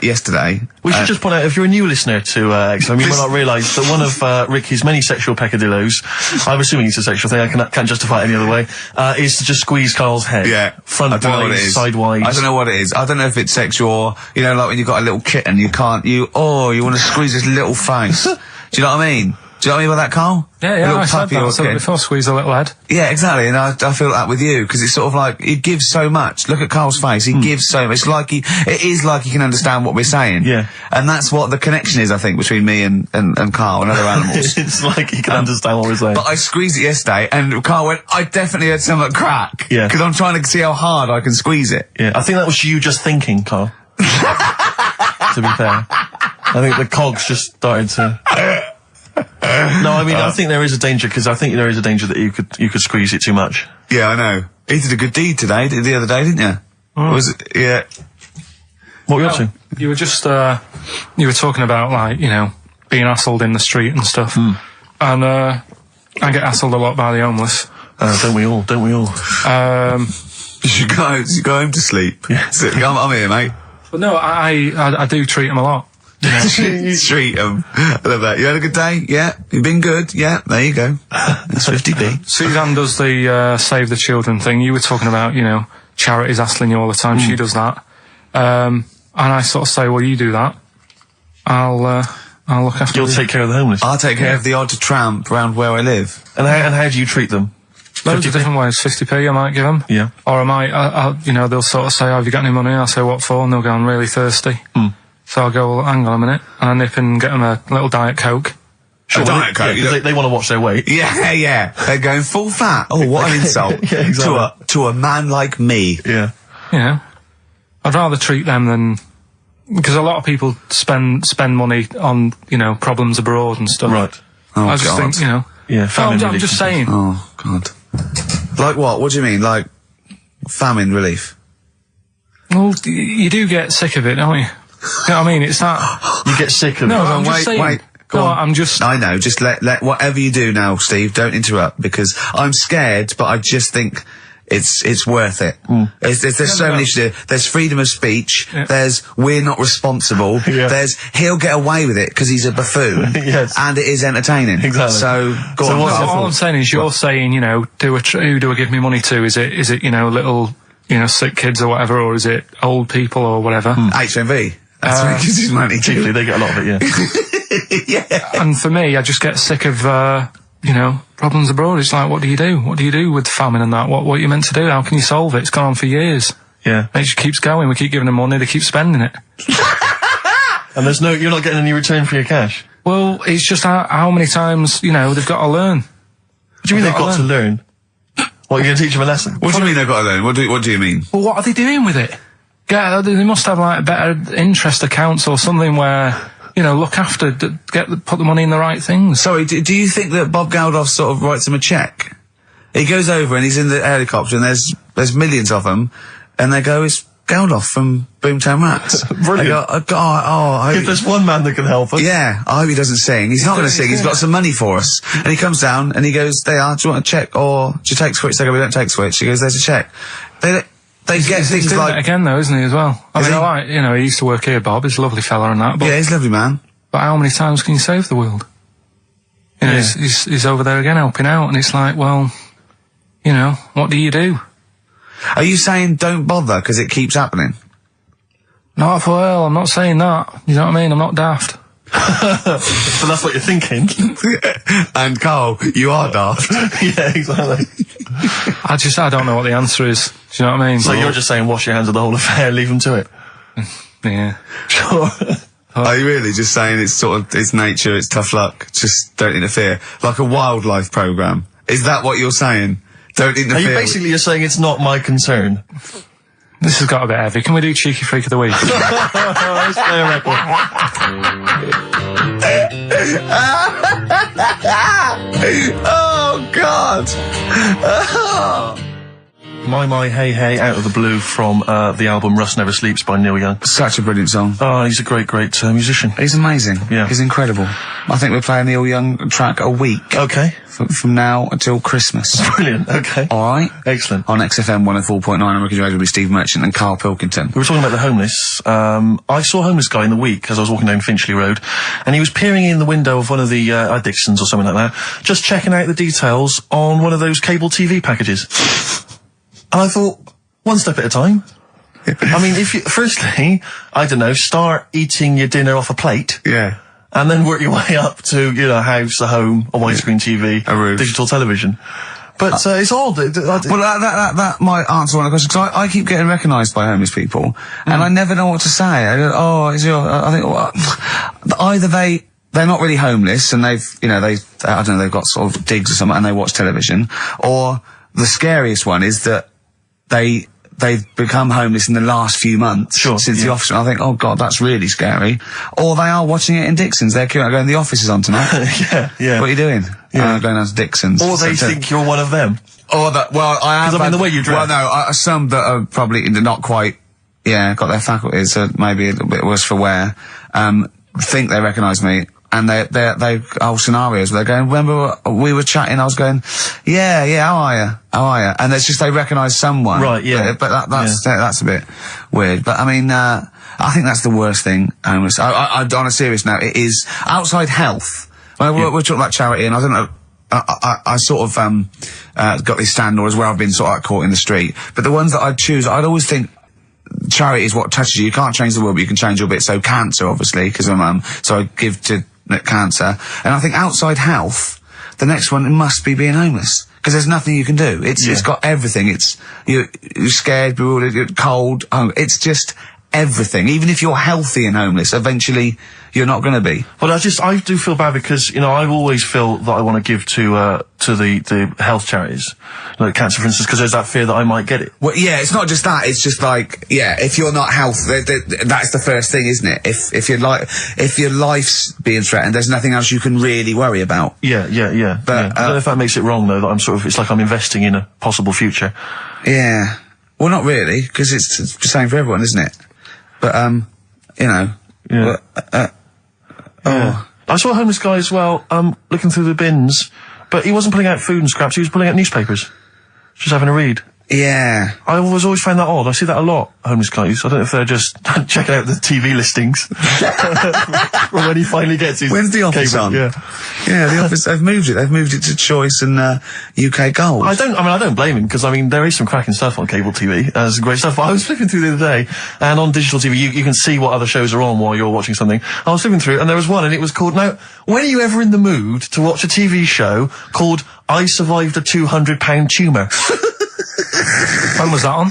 yesterday. We should just point out, if you're a new listener to XFM, you might not realise that one of Ricky's many sexual peccadillos, I'm assuming it's a sexual thing, I can't justify it any other way, is to just squeeze Carl's head. Yeah. Front-wise, sidewise. I don't know what it is. I don't know if it's sexual or, like when you've got a little kitten, you want to squeeze his little face. Do you know what I mean? Do you know what I mean by that, Carl? Yeah, A yeah, little I said puppy that. or I said it kid. before, squeeze a little head. Yeah, exactly, and I feel that with you, because it's sort of like, he gives so much. Look at Carl's face, he gives so much. It is like he can understand what we're saying. Yeah. And that's what the connection is, I think, between me and Carl and other animals. It's like he can understand what we're saying. But I squeezed it yesterday, and Carl went, I definitely had something crack. Yeah. Because I'm trying to see how hard I can squeeze it. Yeah, I think that was you just thinking, Carl. To be fair. I think the cogs just started to... No, I mean, I think there is a danger, because I think there is a danger that you could squeeze it too much. Yeah, I know. He did a good deed today, the other day, didn't you? Was it? Yeah. What were you up to? You were just, you were talking about, like, you know, being hassled in the street and stuff. And, I get hassled a lot by the homeless. Don't we all? You should go home to sleep. Yeah. So, I'm here, mate. But no, I do treat them a lot. You know? You treat them. I love that. You had a good day? Yeah. You've been good? Yeah. There you go. That's 50p. Suzanne does the Save the Children thing. You were talking about, you know, charities hassling you all the time. She does that. And I sort of say, well, you do that. I'll look after you. You'll take care of the homeless. I'll take care of the odd tramp around where I live. And how do you treat them? Loads of different ways. 50p I might give them. Yeah. Or I might, you know, they'll sort of say, oh, have you got any money? I'll say, what for? And they'll go, I'm really thirsty. So I'll go, well, hang on a minute. And I nip and get them a little Diet Coke. Sure, Diet Coke. Yeah, they want to watch their weight. Yeah, yeah. They're going full fat. Oh, what an insult. Yeah, exactly. To a man like me. Yeah. You know, I'd rather treat them than... Because a lot of people spend money on, you know, problems abroad and stuff. Right. Oh, I just God. think, you know... Yeah, famine I'm relief. just saying. Oh, God. Like what? What do you mean? Like famine relief? Well, you do get sick of it, don't you? You know what I mean? It's that... You get sick of No, it. I'm just saying. Wait. Go No, on. I'm just... I know. Just let whatever you do now, Steve, don't interrupt, because I'm scared, but I just think it's worth it. There's so many issues. There's freedom of speech. Yeah. There's we're not responsible. Yeah. There's he'll get away with it because he's a buffoon. Yes. And it is entertaining. Exactly. So go So on. what's Carl. your All I'm saying is you're saying, you know, who do I give me money to? Is it, you know, little, you know, sick kids or whatever, or is it old people or whatever? HMV. That's where he gives his money to. Particularly, they get a lot of it, yeah. Yeah. And for me, I just get sick of, you know, problems abroad. It's like, what do you do? What do you do with famine and that? What are you meant to do? How can you solve it? It's gone on for years. Yeah. And it just keeps going. We keep giving them money. They keep spending it. And you're not getting any return for your cash. Well, it's just how many times, you know, they've got to learn. What do you mean they've got to learn? What, you're going to teach them a lesson? What do you mean they've got to learn? What do you mean? Well, what are they doing with it? Yeah, they must have like better interest accounts or something where, you know, look after, put the money in the right things. Sorry, do you think that Bob Geldof sort of writes him a cheque? He goes over and he's in the helicopter and there's millions of them, and they go, it's Geldof from Boomtown Rats. Brilliant. They go, I If hope there's one man that can help us. yeah, I hope he doesn't sing. He's not going to sing. He's got some money for us. And he comes down and he goes, do you want a cheque or do you take Switch? They go, we don't take Switch. He goes, there's a cheque. They get He's things doing like... it again though, isn't he, as well? I Is mean, he? I like, you know, he used to work here, Bob. He's a lovely fella and that. But, Yeah, he's a lovely man. but how many times can you save the world? You know, Yeah. he's over there again helping out, and it's like, well, you know, what do you do? Are you saying don't bother because it keeps happening? Not well, I'm not saying that. You know what I mean? I'm not daft. So that's what you're thinking. And Carl, you are daft. Yeah, exactly. I don't know what the answer is. Do you know what I mean? So you're just saying wash your hands of the whole affair, leave them to it. Yeah. Sure. Are you really just saying it's sort of, it's nature, it's tough luck, just don't interfere? Like a wildlife programme. Is that what you're saying? Don't interfere. Are you basically you're saying it's not my concern? This has got a bit heavy. Can we do Cheeky Freak of the Week? Let's play a record. Oh, God! Oh. My Hey Hey out of the blue from the album Rust Never Sleeps by Neil Young. Such a brilliant song. Oh, he's a great musician. He's amazing. Yeah. He's incredible. I think we're playing Neil Young track a week Okay. from now until Christmas. Brilliant. Okay. Alright? Excellent. On XFM 104.9, I'm Ricky Radio with Steve Merchant and Karl Pilkington. We were talking about the homeless. I saw a homeless guy in the week as I was walking down Finchley Road, and he was peering in the window of one of the Dixons or something like that, just checking out the details on one of those cable TV packages. And I thought, one step at a time. I mean, firstly, I don't know, start eating your dinner off a plate. Yeah. and then work your way up to, you know, a house, a home, a widescreen TV, A roof. digital television. But it's odd. Well, that might answer one of the questions, because I keep getting recognised by homeless people, and I never know what to say. I go, I think, well, either they're not really homeless, and they've got sort of digs or something, and they watch television, or the scariest one is that they've become homeless in the last few months since the office. I think, oh God, that's really scary. Or they are watching it in Dixon's. They're going, the office is on tonight. Yeah. What are you doing? Going down to Dixon's. Or they think you're one of them. Or that, well, I have. Because, I mean, the way you dress. Well, no, some that are probably not quite, got their faculties, maybe a little bit worse for wear, think they recognise me. And they whole scenarios where they're going, remember we were chatting, I was going, yeah, how are you? And it's just they recognise someone. Right, yeah. But that's a bit weird. But I mean, I think that's the worst thing. On a serious note, it is outside health. Well, we're talking about charity, and I don't know, I sort of, got these standards where I've been sort of like caught in the street. But the ones that I'd choose, I'd always think, charity is what touches you. You can't change the world, but you can change your bit. So cancer, obviously, because I'm so I give to cancer. And I think outside health, the next one must be being homeless, because there's nothing you can do. It's got everything. You're scared, bewildered, you're cold. It's just everything. Even if you're healthy and homeless, eventually you're not going to be. Well, I do feel bad because, you know, I always feel that I want to give to the health charities, like cancer, for instance, because there's that fear that I might get it. Well, yeah, it's not just that. It's just like, if you're not healthy, that's the first thing, isn't it? If your life's being threatened, there's nothing else you can really worry about. Yeah. But I don't know if that makes it wrong, though, that it's like I'm investing in a possible future. Yeah. Well, not really, because it's the same for everyone, isn't it? But, you know. Yeah. I saw a homeless guy as well, looking through the bins, but he wasn't pulling out food and scraps, he was pulling out newspapers. Just having a read. Yeah. I always found that odd. I see that a lot, homeless guys. I don't know if they're just checking out the TV listings. Or when he finally gets his When's the office cable. on? Yeah, the office, they've moved it. They've moved it to Choice and UK Gold. I don't blame him, because, I mean, there is some cracking stuff on cable TV. There's some great stuff. But I was flipping through the other day, and on digital TV, you can see what other shows are on while you're watching something. I was flipping through, and there was one, and it was called, now, when are you ever in the mood to watch a TV show called I Survived a £200 Tumour? When was that on?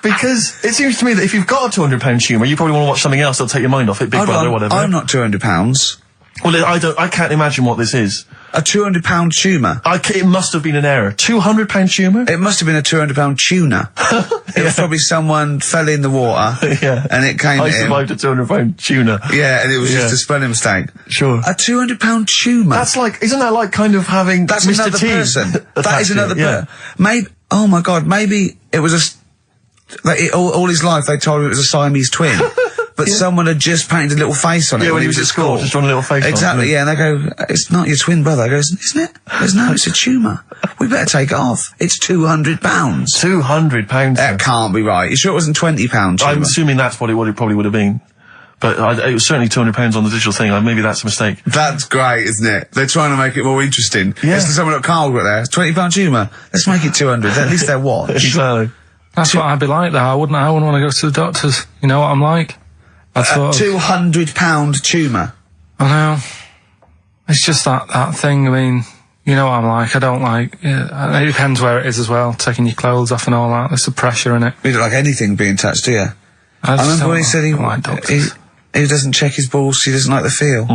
Because it seems to me that if you've got a £200 tumour, you probably want to watch something else that'll take your mind off it, Big Brother or whatever. I'm not £200. Well, I can't imagine what this is. A £200 tumour? It must have been an error. £200 tumour? It must have been a £200 tuna. It was probably someone fell in the water. And it came I survived a £200 tuna. Yeah, and it was just a spelling mistake. Sure. A £200 tumour? That's like, isn't that like kind of having That's Mr. another T person. That is another person. Maybe, oh my God, maybe it was all his life they told him it was a Siamese twin. But someone had just painted a little face on it when he was at school. Just drawn a little face exactly, on it. And they go, it's not your twin brother. I goes, isn't it? There's no, it's a tumour. We better take it off. It's £200. £200? That can't be right. You sure it wasn't £20? I'm assuming that's what it probably would have been. But it was certainly £200 on the digital thing. Maybe that's a mistake. That's great, isn't it? They're trying to make it more interesting. Yeah. It's someone at Carl got there. It's £20 tumour. Let's make it 200. At least they're watch. Exactly. That's what I'd be like, though. I wouldn't want to go to the doctors. You know what I'm like? A £200 tumour. I know. It's just that thing. I mean, you know what I'm like. I don't like. It depends where it is as well. Taking your clothes off and all that. There's some pressure in it. You don't like anything being touched, do you? I remember when he said he doesn't check his balls. He doesn't like the feel.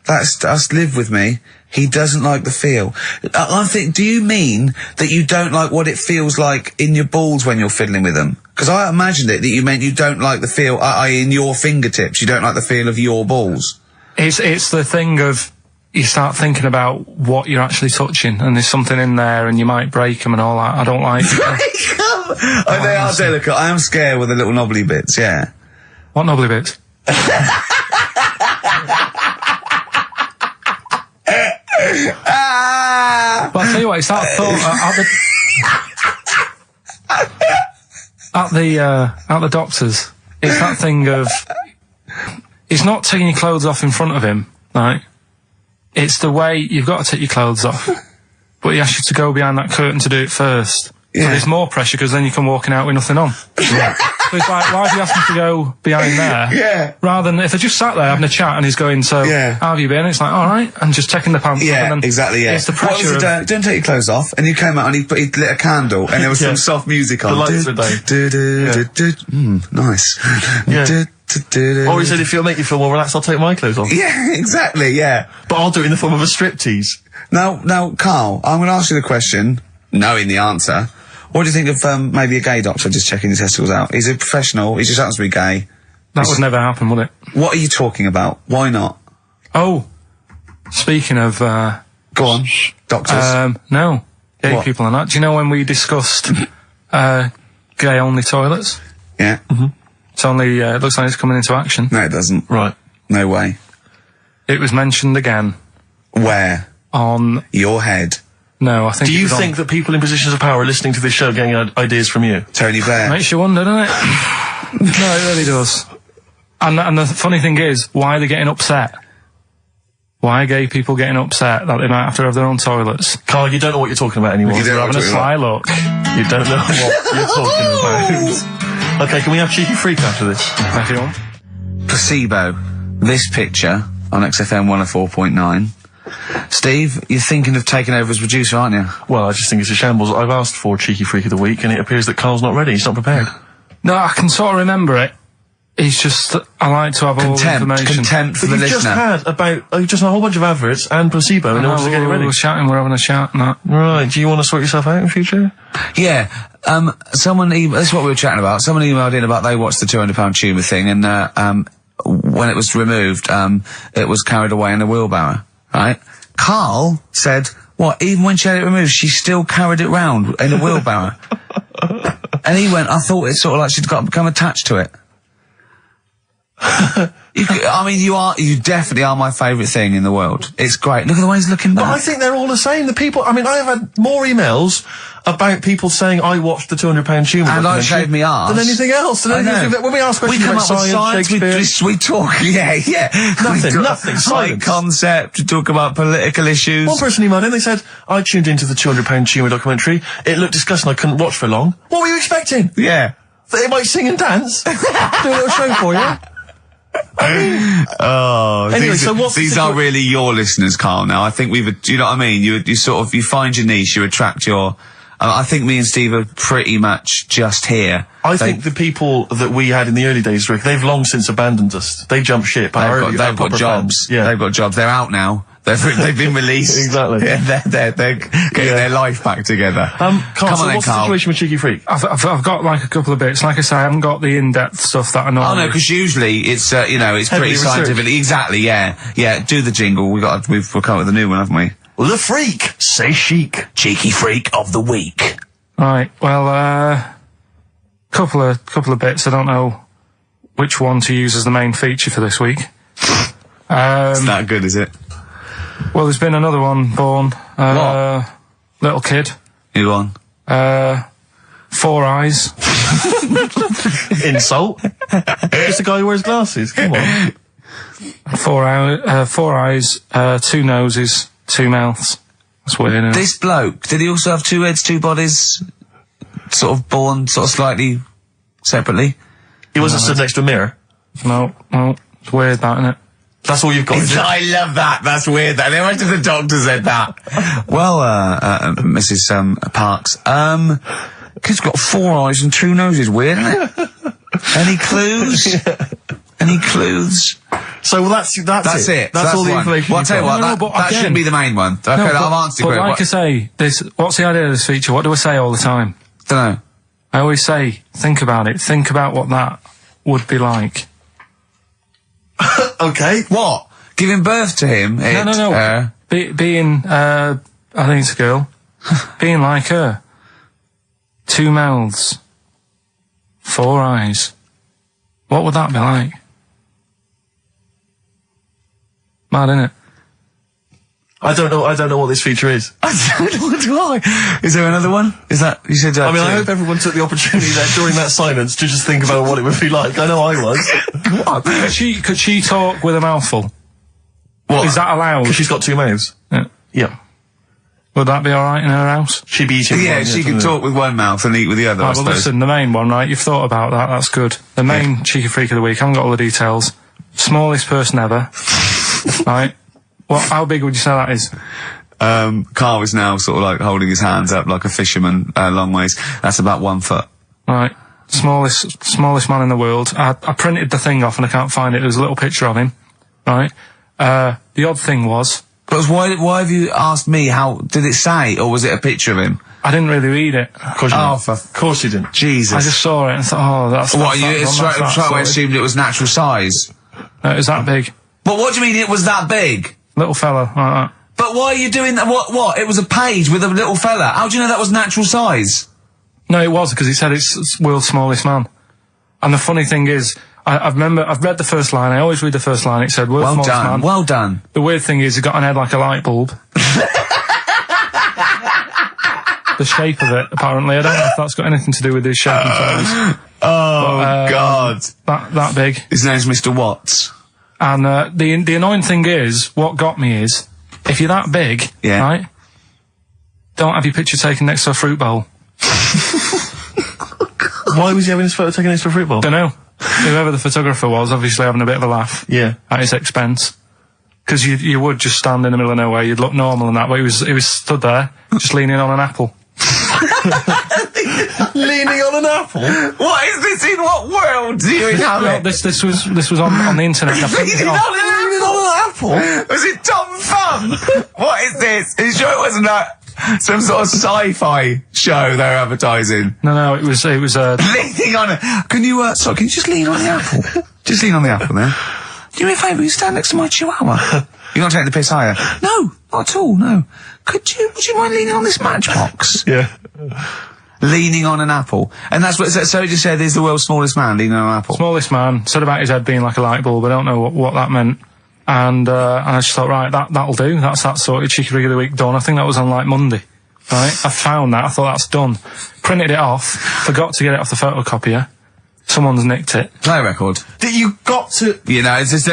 That's live with me. He doesn't like the feel. I think, do you mean that you don't like what it feels like in your balls when you're fiddling with them? Because I imagined it that you meant you don't like the feel, in your fingertips. You don't like the feel of your balls. It's the thing of, you start thinking about what you're actually touching, and there's something in there, and you might break them and all that. I don't like Break them? They are delicate. I am scared with the little knobbly bits, yeah. What knobbly bits? But I'll tell you what, it's that thought at the doctors. It's that thing of, it's not taking your clothes off in front of him, right? It's the way you've got to take your clothes off, but he asks you to go behind that curtain to do it first. Yeah. So there's more pressure, because then you come walking out with nothing on. But it's like, why have you asked me to go behind there? Yeah. Rather than if I just sat there having a chat and he's going, so Yeah. how have you been? It's like, all right, and just taking the pants off. Yeah, And then exactly, yeah. It's the What was pressure he of... doing? Don't take your clothes off. And you came out and he lit a candle and there was Yeah. some soft music on. The lights were down. Nice. Yeah. Or he said, if it'll make you feel more relaxed, I'll take my clothes off. Yeah, exactly, yeah. But I'll do it in the form of a striptease. Now, Carl, I'm going to ask you the question, knowing the answer. What do you think of maybe a gay doctor just checking his testicles out? He's a professional, he just happens to be gay. That would never happen, would it? What are you talking about? Why not? Oh, speaking of... Go on, doctors. No. Gay What? people and that. Do you know when we discussed gay-only toilets? Yeah. It's only, it looks like it's coming into action. No, it doesn't. Right. No way. It was mentioned again Where? on... Your head. No, I think Do it you was on- think that people in positions of power are listening to this show getting ideas from you? Tony Blair. Makes you wonder, doesn't it? No, it really does. And the funny thing is, why are they getting upset? Why are gay people getting upset that they might have to have their own toilets? Carl, you don't know what you're talking about anymore. You don't They're know having a what sly look. You don't know what you're talking about. Okay, can we have Cheeky Freak after this? If you want. Placebo. This picture on XFM 104.9. Steve, you're thinking of taking over as producer, aren't you? Well, I just think it's a shambles. I've asked for Cheeky Freak of the Week, and it appears that Carl's not ready. He's not prepared. No, I can sort of remember it. It's just that I like to have all the information. Contempt for But the you've just listener. had just a whole bunch of adverts and placebo in order to get it ready. We're chatting, we're having a chat and that. Right, do you want to sort yourself out in future? Yeah, someone this is what we were chatting about. Someone emailed in about they watched the £200 tumour thing, and when it was removed, it was carried away in a wheelbarrow. Right? Carl said, "What? Even when she had it removed, she still carried it round in a wheelbarrow." And he went, "I thought it's sort of like she'd become attached to it." You definitely are my favourite thing in the world. It's great. Look at the way he's looking back. But I think they're all the same. The people, I have had more emails about people saying I watched the £200 tumour And I documentary shaved me arse. than anything else. I know. When we ask questions come about up with science, Shakespeare... we talk, yeah. Nothing, Slight silence. concept, we talk about political issues. One person emailed in, they said, I tuned into the £200 tumour documentary. It looked disgusting, I couldn't watch for long. What were you expecting? Yeah. That it might sing and dance? Do a little show for you? Oh, Anyway, these, so what's the these are really your listeners, Carl. Now, I think do you know what I mean? You sort of, you find your niche, you attract your, I think me and Steve are pretty much just here. I think the people that we had in the early days, Rick, they've long since abandoned us. They jumped ship. They've got jobs. Fans. Yeah. They've got jobs. They're out now. They've been released. Exactly. Yeah, they're getting their life back together. Carl, Come so on then, what's Carl. the situation with Cheeky Freak? I've got like a couple of bits. Like I say, I haven't got the in-depth stuff that I know. Oh no, because usually it's it's Heavily pretty researched. scientific. Exactly, yeah. Do the jingle. We've come up with a new one, haven't we? The Freak, say chic. Cheeky Freak of the Week. Right, well, couple of bits. I don't know which one to use as the main feature for this week. It's that good, is it? Well, there's been another one born. What? Little kid. You go on. 4 eyes. Insult. Just a guy who wears glasses. Come on. 4 eyes, 2 noses, 2 mouths. That's weird, isn't it? This bloke, did he also have 2 heads, 2 bodies? Sort of born sort of slightly separately? He wasn't stood next to a mirror. No, it's weird, that, isn't it? That's all you've got. Is it? I love that. That's weird. That. Imagine the doctor said that. Well, Mrs. Parks, kid's got 4 eyes and 2 noses. Weird, isn't it? Any clues? Any clues? So that's it. That's all the one. information. Well, I'll tell you what, that again- should be the main one. Okay, I've answered but your like I say, what's the idea of this feature? What do I say all the time? Don't know. I always say, think about it. Think about what that would be like. Okay. What? Giving birth to him? No. Being, I think it's a girl. Being like her. 2 mouths. 4 eyes. What would that be like? Mad, innit? I don't know what this feature is. I don't know why. Is there another one? Is that, you said I mean, I hope everyone took the opportunity there during that silence to just think about what it would be like. I know I was. Could she talk with a mouthful? What? Is that allowed? Because she's got 2 mouths. Yeah. Yeah. Would that be alright in her house? She'd be eating Yeah, one, she can talk with one mouth and eat with the other, I Right, well, suppose. listen, the main one, right? You've thought about that. That's good. The main cheeky freak of the week. I haven't got all the details. Smallest person ever. Right? How big would you say that is? Carl is now sort of like holding his hands up like a fisherman, long ways. That's about 1 foot. Right. Smallest man in the world. I printed the thing off and I can't find it. There was a little picture of him. Right? The odd thing was... But why have you asked me how, did it say, or was it a picture of him? I didn't really read it. Of course you didn't. Of course you didn't. Jesus. I just saw it and thought, oh, that's... What, that's you that one, straight away that's assumed it was natural size? No, it was that big. But what do you mean it was that big? Little fella, like that. But why are you doing that? What? It was a page with a little fella. How do you know that was natural size? No, it was, because he said it's world's smallest man. And the funny thing is, I've read the first line, I always read the first line, it said world's smallest man. Well done. The weird thing is, he got an head like a light bulb. The shape of it, apparently. I don't know if that's got anything to do with his shape and face. God. That big. His name's Mr. Watts. And the annoying thing is, what got me is, if you're that big, Yeah. right, don't have your picture taken next to a fruit bowl. Why was he having his photo taken next to a fruit bowl? Don't know. Whoever the photographer was, obviously having a bit of a laugh. Yeah. At his expense. Because you would just stand in the middle of nowhere, you'd look normal and that, but he was stood there, just leaning on an apple. Leaning on an apple? What is this? In what world do you Well, inhabit? this was on the internet. I printed it off. Leaning on an apple? Was it Tom Thumb? What is this? Are you sure it wasn't some sort of sci-fi show they were advertising? No, it was Leaning on it. Can you just lean on the apple? Just lean on the apple there. Do me a favour, you stand next to my chihuahua. You're not taking the piss, are you? No, not at all, no. Would you mind leaning on this matchbox? Yeah. Leaning on an apple. And that's what, so it just said he's the world's smallest man leaning on an apple. smallest man, said about his head being like a light bulb, I don't know what that meant. And I just thought, right, that'll do. That's that sorted. Cheeky Rig of the Week done. I think that was on like Monday. Right? I found that. I thought that's done. Printed it off. Forgot to get it off the photocopier. Someone's nicked it. Play a record. You got to... You know, it's just,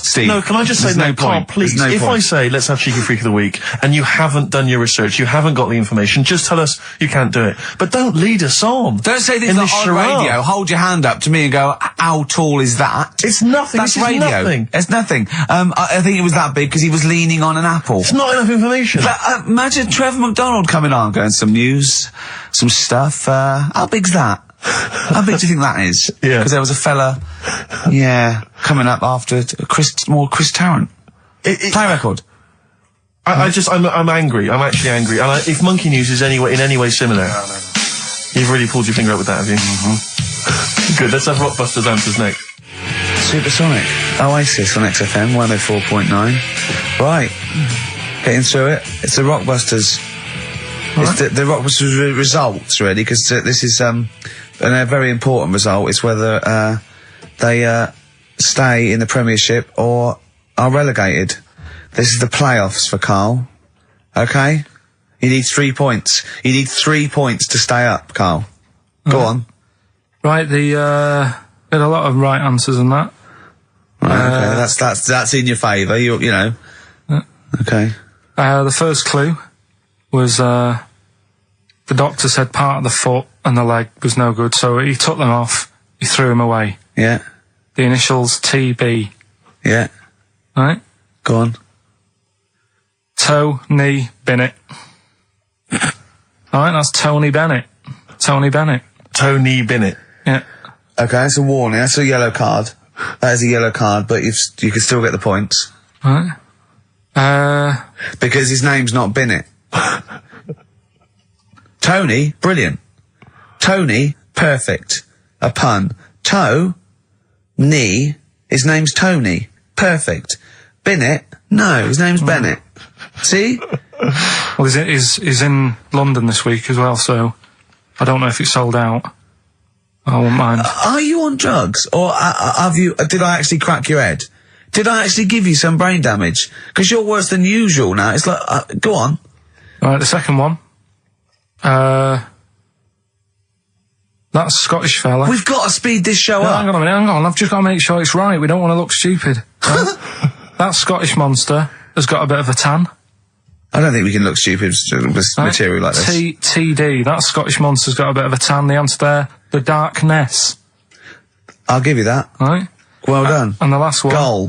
Steve. No, can I just say, there's no, Carl, point. please, There's no if point. I say, let's have Cheeky Freak of the Week, and you haven't done your research, you haven't got the information, just tell us you can't do it. But don't lead us on. Don't say this in on this charade. radio. Hold your hand up to me and go, how tall is that? It's nothing. That's This is radio. nothing. It's nothing. I think it was that big because he was leaning on an apple. It's not enough information. But, imagine Trevor McDonald coming on, going some news, some stuff. How big's that? How big do you think that is? Yeah. Because there was a fella, coming up after Chris Tarrant. Play a record. I'm angry. I'm actually angry. And if Monkey News is in any way similar, you've really pulled your finger out with that, have you? Mm-hmm. Good. Let's have Rockbusters answers next. Supersonic. Oasis on XFM 104.9. Right. Getting through it. It's the Rockbusters. It's the Rockbusters results, really, because this is a very important result. It's whether they stay in the Premiership or are relegated. This is the playoffs for Carl. Okay? You need 3 points. You need 3 points to stay up, Carl. Go on. Right, had a lot of right answers in that. Right, okay, that's in your favour. You know. Okay. The first clue was the doctor said part of the foot and the leg was no good, so he took them off. He threw them away. Yeah. The initials TB. Yeah. Right. Go on. Tony Bennett. Alright, that's Tony Bennett. Tony Bennett. Tony Bennett. Yeah. Okay, that's a warning. That's a yellow card. That is a yellow card, but you can still get the points. Right. Because his name's not Bennett. Tony, brilliant. Tony, perfect. A pun. Toe, knee, his name's Tony. Perfect. Bennett, no, his name's Bennett. See? Well, he's in London this week as well, so I don't know if it's sold out. I won't mind. Are you on drugs? Or did I actually crack your head? Did I actually give you some brain damage? Because you're worse than usual now. It's like, go on. Right, the second one. That Scottish fella. We've got to speed this show No, up. hang on a minute, hang on. I've just got to make sure it's right. We don't want to look stupid. Right? That Scottish monster has got a bit of a tan. I don't think we can look stupid with material like this. TD, that Scottish monster's got a bit of a tan. The answer there, the Darkness. I'll give you that. Right. Well done. And the last one. Goal.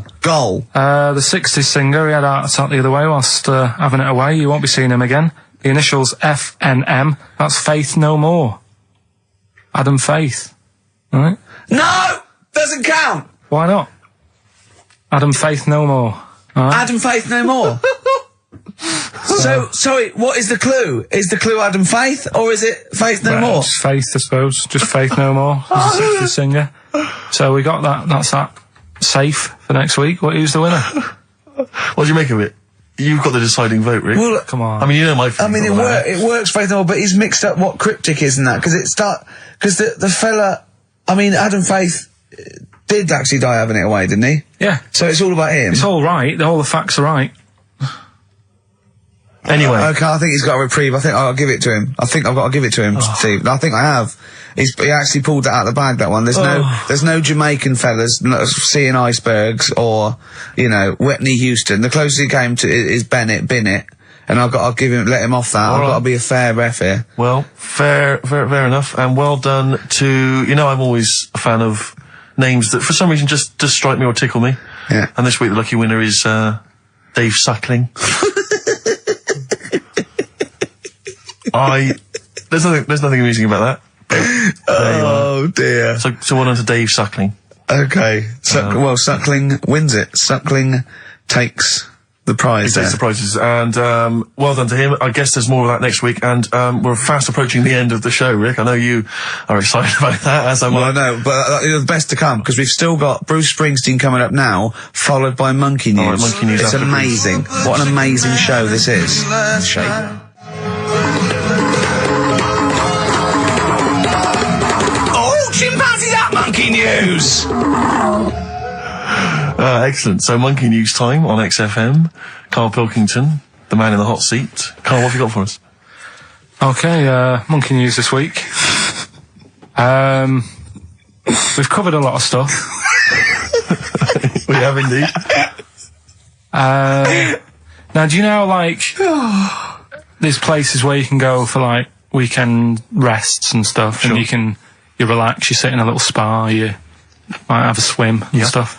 The 60s singer, he had a heart attack the other way whilst having it away. You won't be seeing him again. The initials FNM. That's Faith No More. Adam Faith. Right? No! Doesn't count! Why not? Adam Faith No More. Right? Adam Faith No More. So, sorry, what is the clue? Is the clue Adam Faith, or is it Faith No More? Just Faith, I suppose. Just Faith No More. He's a 60s singer. So we got that. That's that. Safe for next week. Who's the winner? What do you make of it? You've got the deciding vote, Rick. Well, Come on. I mean, you know my feelings. it works Faith No More, but he's mixed up what cryptic is and that, because the fella, I mean, Adam Faith did actually die having it away, didn't he? Yeah. So it's all about him. It's all right. All the facts are right. Anyway. Okay, I think he's got a reprieve. I think I'll give it to him. I think I've got to give it to him, Steve. I think I have. He actually pulled that out of the bag, that one. There's no Jamaican fellas seeing icebergs or, you know, Whitney Houston. The closest he came to is Bennett, and I'll let him off that. I've got to be a fair ref here. Well, fair enough, and well done to, you know, I'm always a fan of names that for some reason just strike me or tickle me. Yeah. And this week the lucky winner is, Dave Suckling. There's nothing amusing about that. Oh dear. So well done to Dave Suckling. Okay. Suckling wins it. Suckling takes the prize. He takes the prizes, and well done to him. I guess there's more of that next week, and we're fast approaching the end of the show, Rick. I know you are excited about that, as am I. Well, I know, but the best to come, because we've still got Bruce Springsteen coming up now, followed by Monkey News. All right, Monkey News. It's amazing. What an amazing show this is. Shape. Chimpanzee that Monkey News! Excellent. So Monkey News time on XFM. Karl Pilkington, the man in the hot seat. Karl, what have you got for us? Okay, Monkey News this week. We've covered a lot of stuff. We have indeed. Now, do you know, like, there's places where you can go for, like, weekend rests and stuff, Sure. and you relax, you sit in a little spa, you might have a swim and stuff.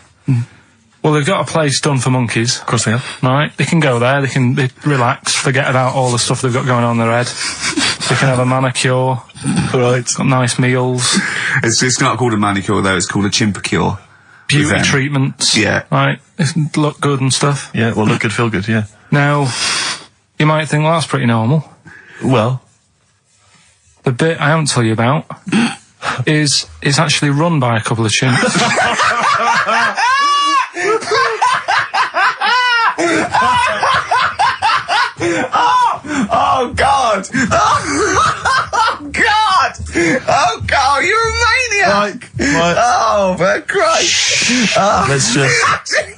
Well, they've got a place done for monkeys. Of course they have. Right? They can go there, they relax, forget about all the stuff they've got going on in their head. They can have a manicure. Right. Got nice meals. It's not called a manicure, though, it's called a chimpacure. Beauty treatments. Yeah. Right? They look good and stuff. Yeah, well, look good, feel good, yeah. Now, you might think, well, that's pretty normal. Well. The bit I haven't told you about is actually run by a couple of chimps. Oh God! Oh God! Oh God! You're a maniac! Right. Oh, for Christ! Oh. Let's just.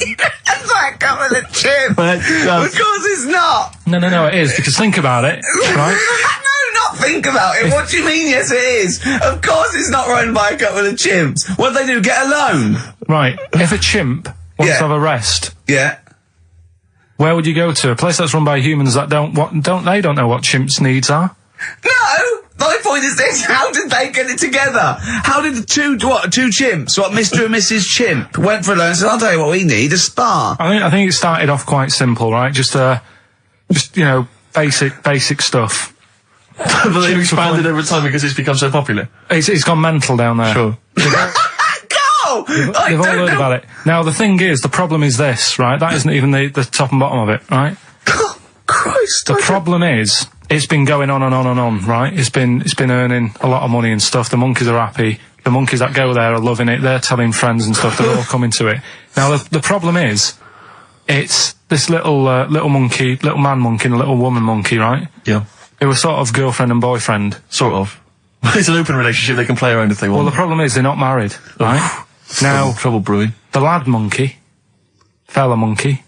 It's like coming a chimp. Of course it's not. No, it is, because think about it, right? No, not think about it. What do you mean? Yes, it is. Of course it's not run by a couple of chimps. What do they do? Get a loan? Right. If a chimp wants to have a rest, Yeah. where would you go to? A place that's run by humans that don't know what chimps' needs are? No! My point is this, how did they get it together? How did the two chimps, Mr. and Mrs. Chimp, went for a loan and said, I'll tell you what we need, a spa. I think it started off quite simple, right? Just you know, basic stuff. But they've expanded over time because it's become so popular. It's gone mental down there. Sure. Go! They've all heard about it. Now, the problem is this, right? That isn't even the top and bottom of it, right? Oh, Christ. The problem is, it's been going on and on and on, right? It's been earning a lot of money and stuff. The monkeys are happy. The monkeys that go there are loving it. They're telling friends and stuff. They're all coming to it. Now, the problem is, it's this little monkey, little man monkey and a little woman monkey, right? Yeah. They were sort of girlfriend and boyfriend. Sort of. It's an open relationship, they can play around if they want. Well, the problem is they're not married, right? Now, trouble brewing. the lad monkey, fella monkey,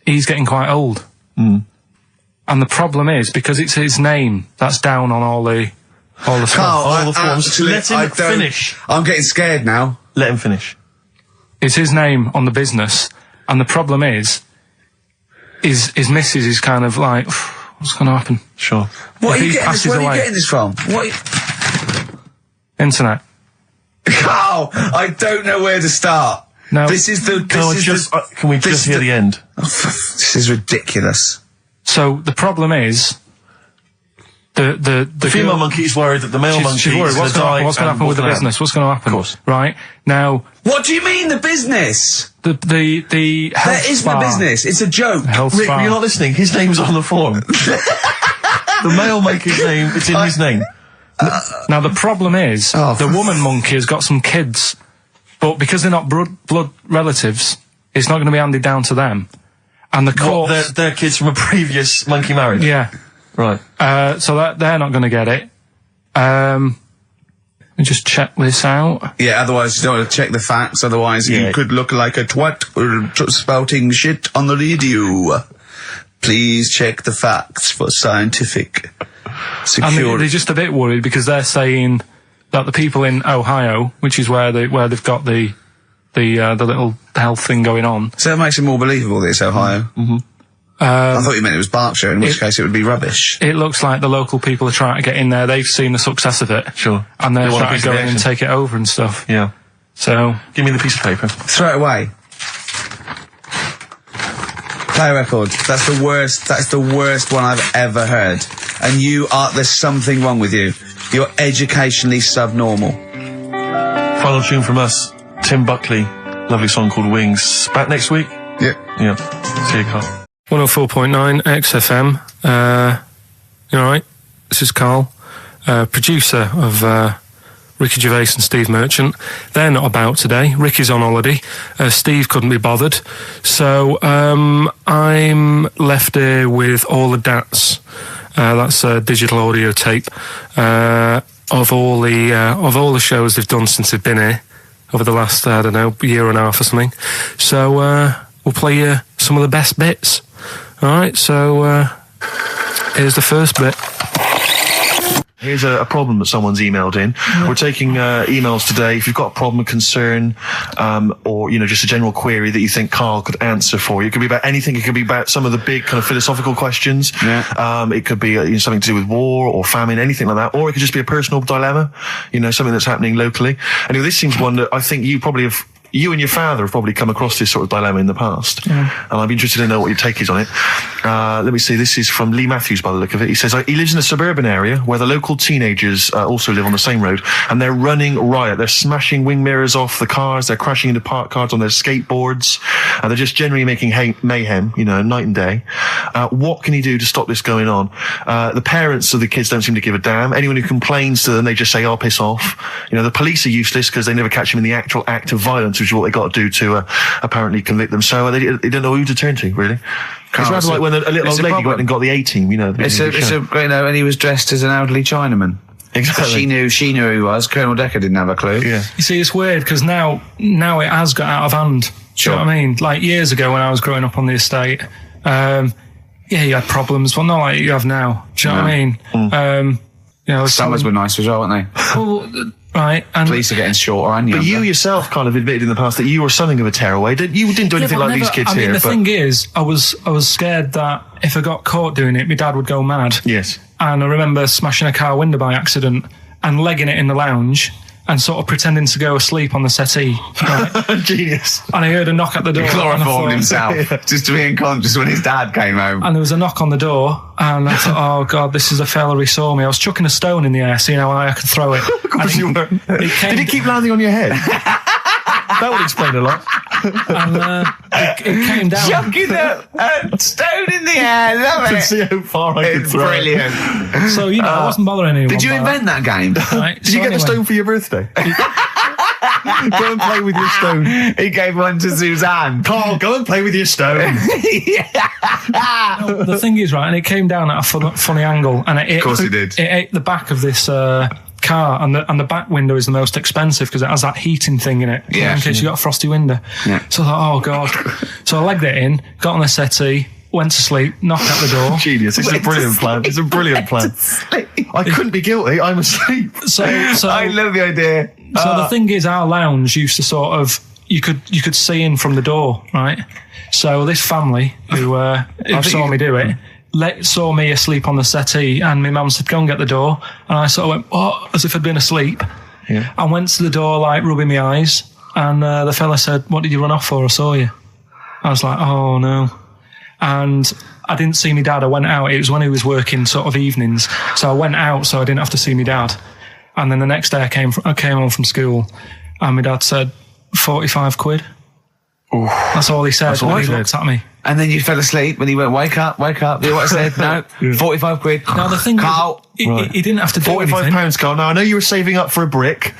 he's getting quite old. And the problem is, because it's his name that's down on all the stuff. all the forms. Let him finish. I'm getting scared now. Let him finish. It's his name on the business, and the problem is, his missus is kind of like, what's going to happen? Sure. What If are you he getting this, passes where are you away. getting this from? Internet. Oh, I don't know where to start. No. This is the... Can we just hear the end? This is ridiculous. So the problem is, the female girl- monkey is worried that the male monkey she's worried. is What's going going to happen with the business? What's going to happen? Of course. Right now, What do you mean, the business? the health There isn't spa. a business. It's a joke. Health Rick, spa. you're not listening. His name's on the form. The male monkey's name, it's in his name. Now the problem is, Oh, the woman monkey has got some kids, but because they're not blood relatives, it's not going to be handed down to them. And the court, They're kids from a previous monkey marriage. yeah, Right. so that they're not going to get it. Let me just check this out. Yeah, otherwise you don't want to check the facts, otherwise Yeah. you could look like a twat spouting shit on the radio. Please check the facts for scientific And security. they're just a bit worried because they're saying that the people in Ohio, which is where they've got the little health thing going on. So that makes it more believable that it's Ohio. Mm-hmm. I thought you meant it was Berkshire, in which case it would be rubbish. It looks like the local people are trying to get in there. They've seen the success of it. Sure. And they're They want a trying piece to of go the in and action. take it over and stuff. Yeah. So, Give me the piece of paper. Throw it away. Play a record. That's the worst one I've ever heard. And there's something wrong with you. You're educationally subnormal. Final tune from us, Tim Buckley. Lovely song called Wings. Back next week? Yeah. Yeah. See you, Carl. 104.9 XFM. You alright? This is Karl, producer of Ricky Gervais and Steve Merchant. They're not about today. Ricky's on holiday. Steve couldn't be bothered. So I'm left here with all the DATs. That's a digital audio tape of all the shows they've done since they've been here over the last, I don't know, year and a half or something. So we'll play you some of the best bits. Alright, so here's the first bit. Here's a problem that someone's emailed in. We're taking emails today. If you've got a problem, a concern, or, just a general query that you think Karl could answer for you. It could be about anything. It could be about some of the big kind of philosophical questions. Yeah. It could be something to do with war or famine, anything like that. Or it could just be a personal dilemma, something that's happening locally. Anyway, this seems one that I think you and your father have probably come across this sort of dilemma in the past. Yeah. And I'd be interested to know what your take is on it. Let me see, this is from Lee Matthews by the look of it. He says, he lives in a suburban area where the local teenagers also live on the same road, and they're running riot. They're smashing wing mirrors off the cars, they're crashing into parked cars on their skateboards, and they're just generally making mayhem, night and day. What can he do to stop this going on? The parents of the kids don't seem to give a damn. Anyone who complains to them, they just say, "Oh, piss off." The police are useless because they never catch them in the actual act of violence, which is what they got to do to apparently convict them. So they don't know who to turn to, really. It's rather like when a little old lady went and got the A-team, and he was dressed as an elderly Chinaman. Exactly. She knew who he was. Colonel Decker didn't have a clue. Yeah. You see, it's weird because now it has got out of hand. Sure. Do you know what I mean? Like years ago when I was growing up on the estate, you had problems, but not like you have now. Do you know what I mean? Summers were nice as well, weren't they? Well, right. And Police are getting shorter and younger. But you yourself kind of admitted in the past that you were something of a tearaway. You didn't do anything like these kids here. The thing is, I was scared that if I got caught doing it, my dad would go mad. Yes. And I remember smashing a car window by accident and legging it in the lounge and sort of pretending to go asleep on the settee. Right? Genius. And I heard a knock at the door. He chloroformed himself just to be unconscious when his dad came home. And there was a knock on the door, and I thought, oh God, this is a fella he saw me. I was chucking a stone in the air, seeing how high I could throw it. Of course you were. Did it keep landing on your head? That would explain a lot. And it came down. Chucking a stone in the air, love I it. could see how far I could It's throw brilliant. So, I wasn't bothering anyone. Did you invent that game? Right, Did you get a stone for your birthday? Go and play with your stone. He gave one to Suzanne. Karl, go and play with your stone. The thing is, right, and it came down at a funny angle, and Of course it did. It ate the back of this car, and the back window is the most expensive because it has that heating thing in it. Yeah. In case you got a frosty window. Yeah. So I thought, oh God. So I legged it in, got on the settee, went to sleep, knocked at the door. Genius. It's a brilliant plan. It's a brilliant plan. I couldn't be guilty. I'm asleep. So I love the idea. So the thing is, our lounge used to sort of you could see in from the door, right? So this family who saw me do it saw me asleep on the settee, and my mum said, "Go and get the door," and I sort of went, "What?" as if I'd been asleep. Yeah. I went to the door, like rubbing my eyes, and the fella said, "What did you run off for? I saw you." I was like, "Oh no." And I didn't see my dad. I went out. It was when he was working sort of evenings. So I went out so I didn't have to see my dad. And then the next day I came home from school, and my dad said, 45 quid. Ooh. That's all he said when he looked at me. And then you fell asleep when he went, wake up. You know what I said? No, 45 quid. Now the thing Carl. he didn't have to do anything. £45, Carl. Now I know you were saving up for a brick,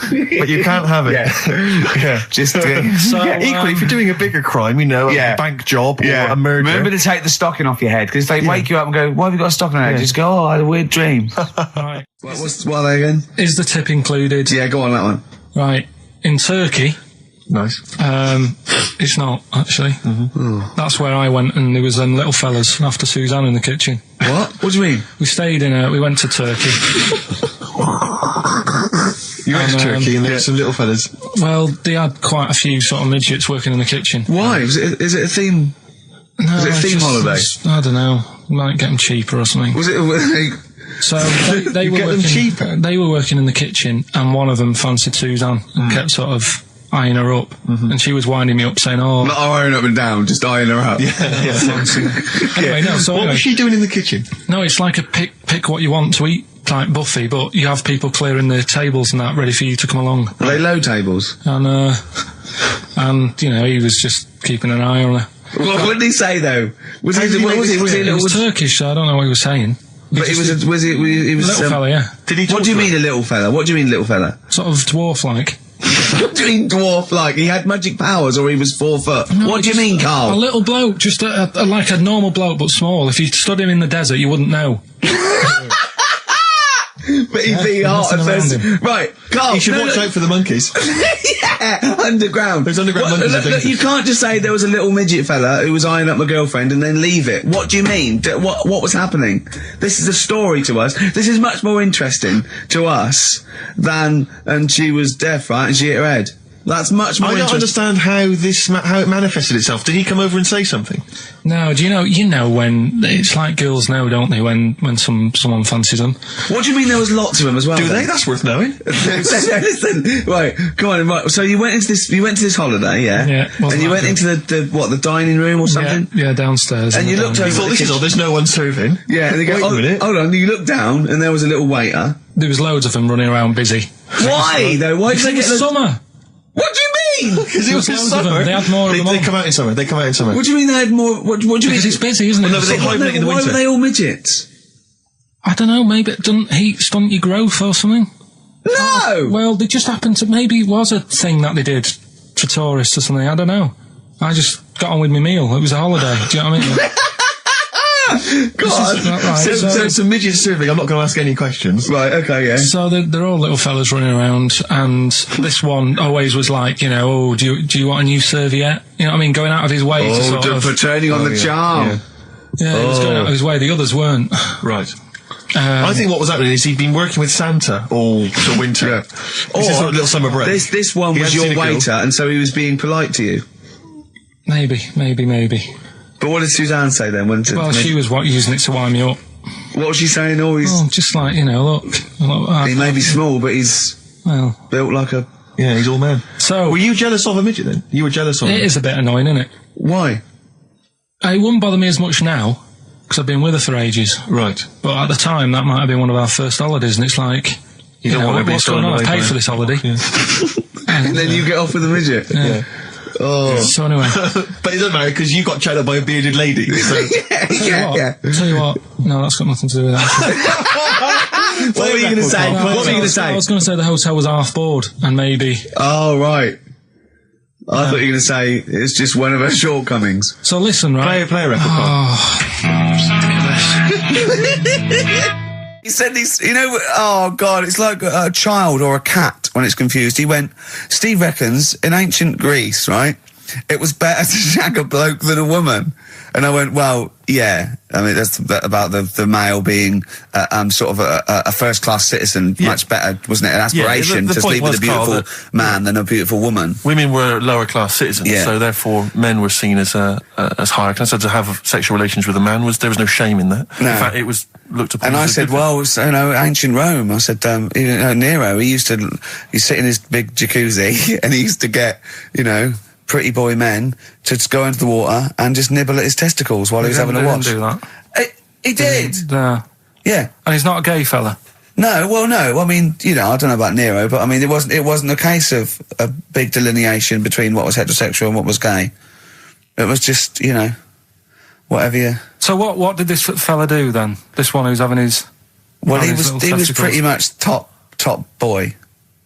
but you can't have it. Yeah. Just So, equally, if you're doing a bigger crime, a bank job or a murder. Remember to take the stocking off your head, because if they wake you up and go, "Why have you got a stocking on your head?" Just go, "Oh, I had a weird dream." Right. What are they again? Is the tip included? Yeah, go on that one. Right. In Turkey, Nice. it's not, actually. Mm-hmm. That's where I went, and there was them little fellas after Suzanne in the kitchen. What? What do you mean? We went to Turkey. You went to Turkey and there were some little fellas. Well, they had quite a few sort of midgets working in the kitchen. Why? Is it a theme? No, Was it a theme holiday? I don't know. Might get them cheaper or something. Was it? So they were working, cheaper. They were working in the kitchen, and one of them fancied Suzanne and kept sort of eyeing her up, and she was winding me up, saying, "Oh, not eyeing up and down, just eyeing her up." Anyway, no. So what was she doing in the kitchen? No, it's like a pick what you want to eat type buffet, but you have people clearing the tables and that ready for you to come along. Were they low tables? And he was just keeping an eye on her. What did he say though? Was he It was Turkish, so I don't know what he was saying. But he was a little fella, yeah. Did he? What do you mean a little fella? What do you mean little fella? Sort of dwarf-like. What do you mean dwarf-like? He had magic powers, or he was 4 foot? No, what do you mean, Carl? A little bloke, just like a normal bloke, but small. If you stood him in the desert, you wouldn't know. But he'd be hot at first. Right, Carl. You should watch out for the monkeys. Yeah, underground. There's underground monkeys. Look, you can't just say there was a little midget fella who was eyeing up my girlfriend and then leave it. What do you mean? What was happening? This is a story to us. This is much more interesting to us than, and she was deaf, right, and she hit her head. That's much more interesting. I don't understand how it manifested itself. Did he come over and say something? No, do you know when it's like girls know, don't they, when someone fancies them? What do you mean there was lots of them as well? Do they? That's worth knowing. Listen, right, come on, right. So you went to this holiday, yeah? Yeah. And you went into the dining room or something? Yeah, downstairs. And you looked over. You thought, this is all, there's no one serving. Yeah, and they go, wait a minute. Hold on, you looked down and there was a little waiter. There was loads of them running around busy. Why though? Why did they get summer? What do you mean? Because it was summer. They had more of them. They come out in summer. What do you mean they had more? What do you mean? Because it's busy, isn't it? Well, no, but they hibernate in the why winter. were they all midgets? I don't know, maybe it doesn't heat stunt your growth or something. No! Well, they just happened to, maybe it was a thing that they did for tourists or something, I don't know. I just got on with my meal. It was a holiday, do you know what I mean? God. Right. So it's a midget serving. I'm not going to ask any questions. Right, okay, yeah. So they're all little fellas running around, and this one always was like, oh, do you want a new serviette? You know what I mean? Going out of his way to sort of... for turning on the charm. Yeah, he was going out of his way. The others weren't. Right. I think what was happening is he'd been working with Santa all the winter. Yeah. Or sort of little summer break. This one was your waiter, and so he was being polite to you. Maybe. But what did Suzanne say then? She was using it to wind me up. What was she saying? Just like, look. He may be small, but he's built like a... Yeah, he's all man. So... Were you jealous of a midget then? You were jealous of him? It is a bit annoying, isn't it? Why? It wouldn't bother me as much now, because I've been with her for ages. Right. But at the time, that might have been one of our first holidays, and it's like... You don't want to be what's going on? I paid for this holiday. Yeah. And then you get off with a midget. Yeah. Oh. So anyway. But it doesn't matter, because you got chatted up by a bearded lady. So. Yeah. Tell you what, no, that's got nothing to do with that. What were you going to say? I was going to say the hotel was half board, and maybe... Oh, right. I thought you were going to say it's just one of her shortcomings. So listen, right? Play a record. He said this, oh God, it's like a child or a cat when it's confused. He went, Steve reckons in ancient Greece, right, it was better to shag a bloke than a woman. And I went, well, yeah. I mean, that's about the male being sort of a first-class citizen. Much better, wasn't it? An aspiration the to sleep with a beautiful man than a beautiful woman. Women were lower-class citizens, so therefore men were seen as higher class. So to have sexual relations with a man there was no shame in that. No. In fact, it was looked upon. And I said, well, ancient Rome. I said, Nero. He sit in his big jacuzzi and he used to get, pretty boy men to just go into the water and just nibble at his testicles while he was having a wash. He didn't do that. He did. Yeah. And he's not a gay fella. No, well, no. I mean, I don't know about Nero, but I mean, it wasn't a case of a big delineation between what was heterosexual and what was gay. It was just, whatever you... So what did this fella do then? This one who's having his... Well, he was pretty much top boy,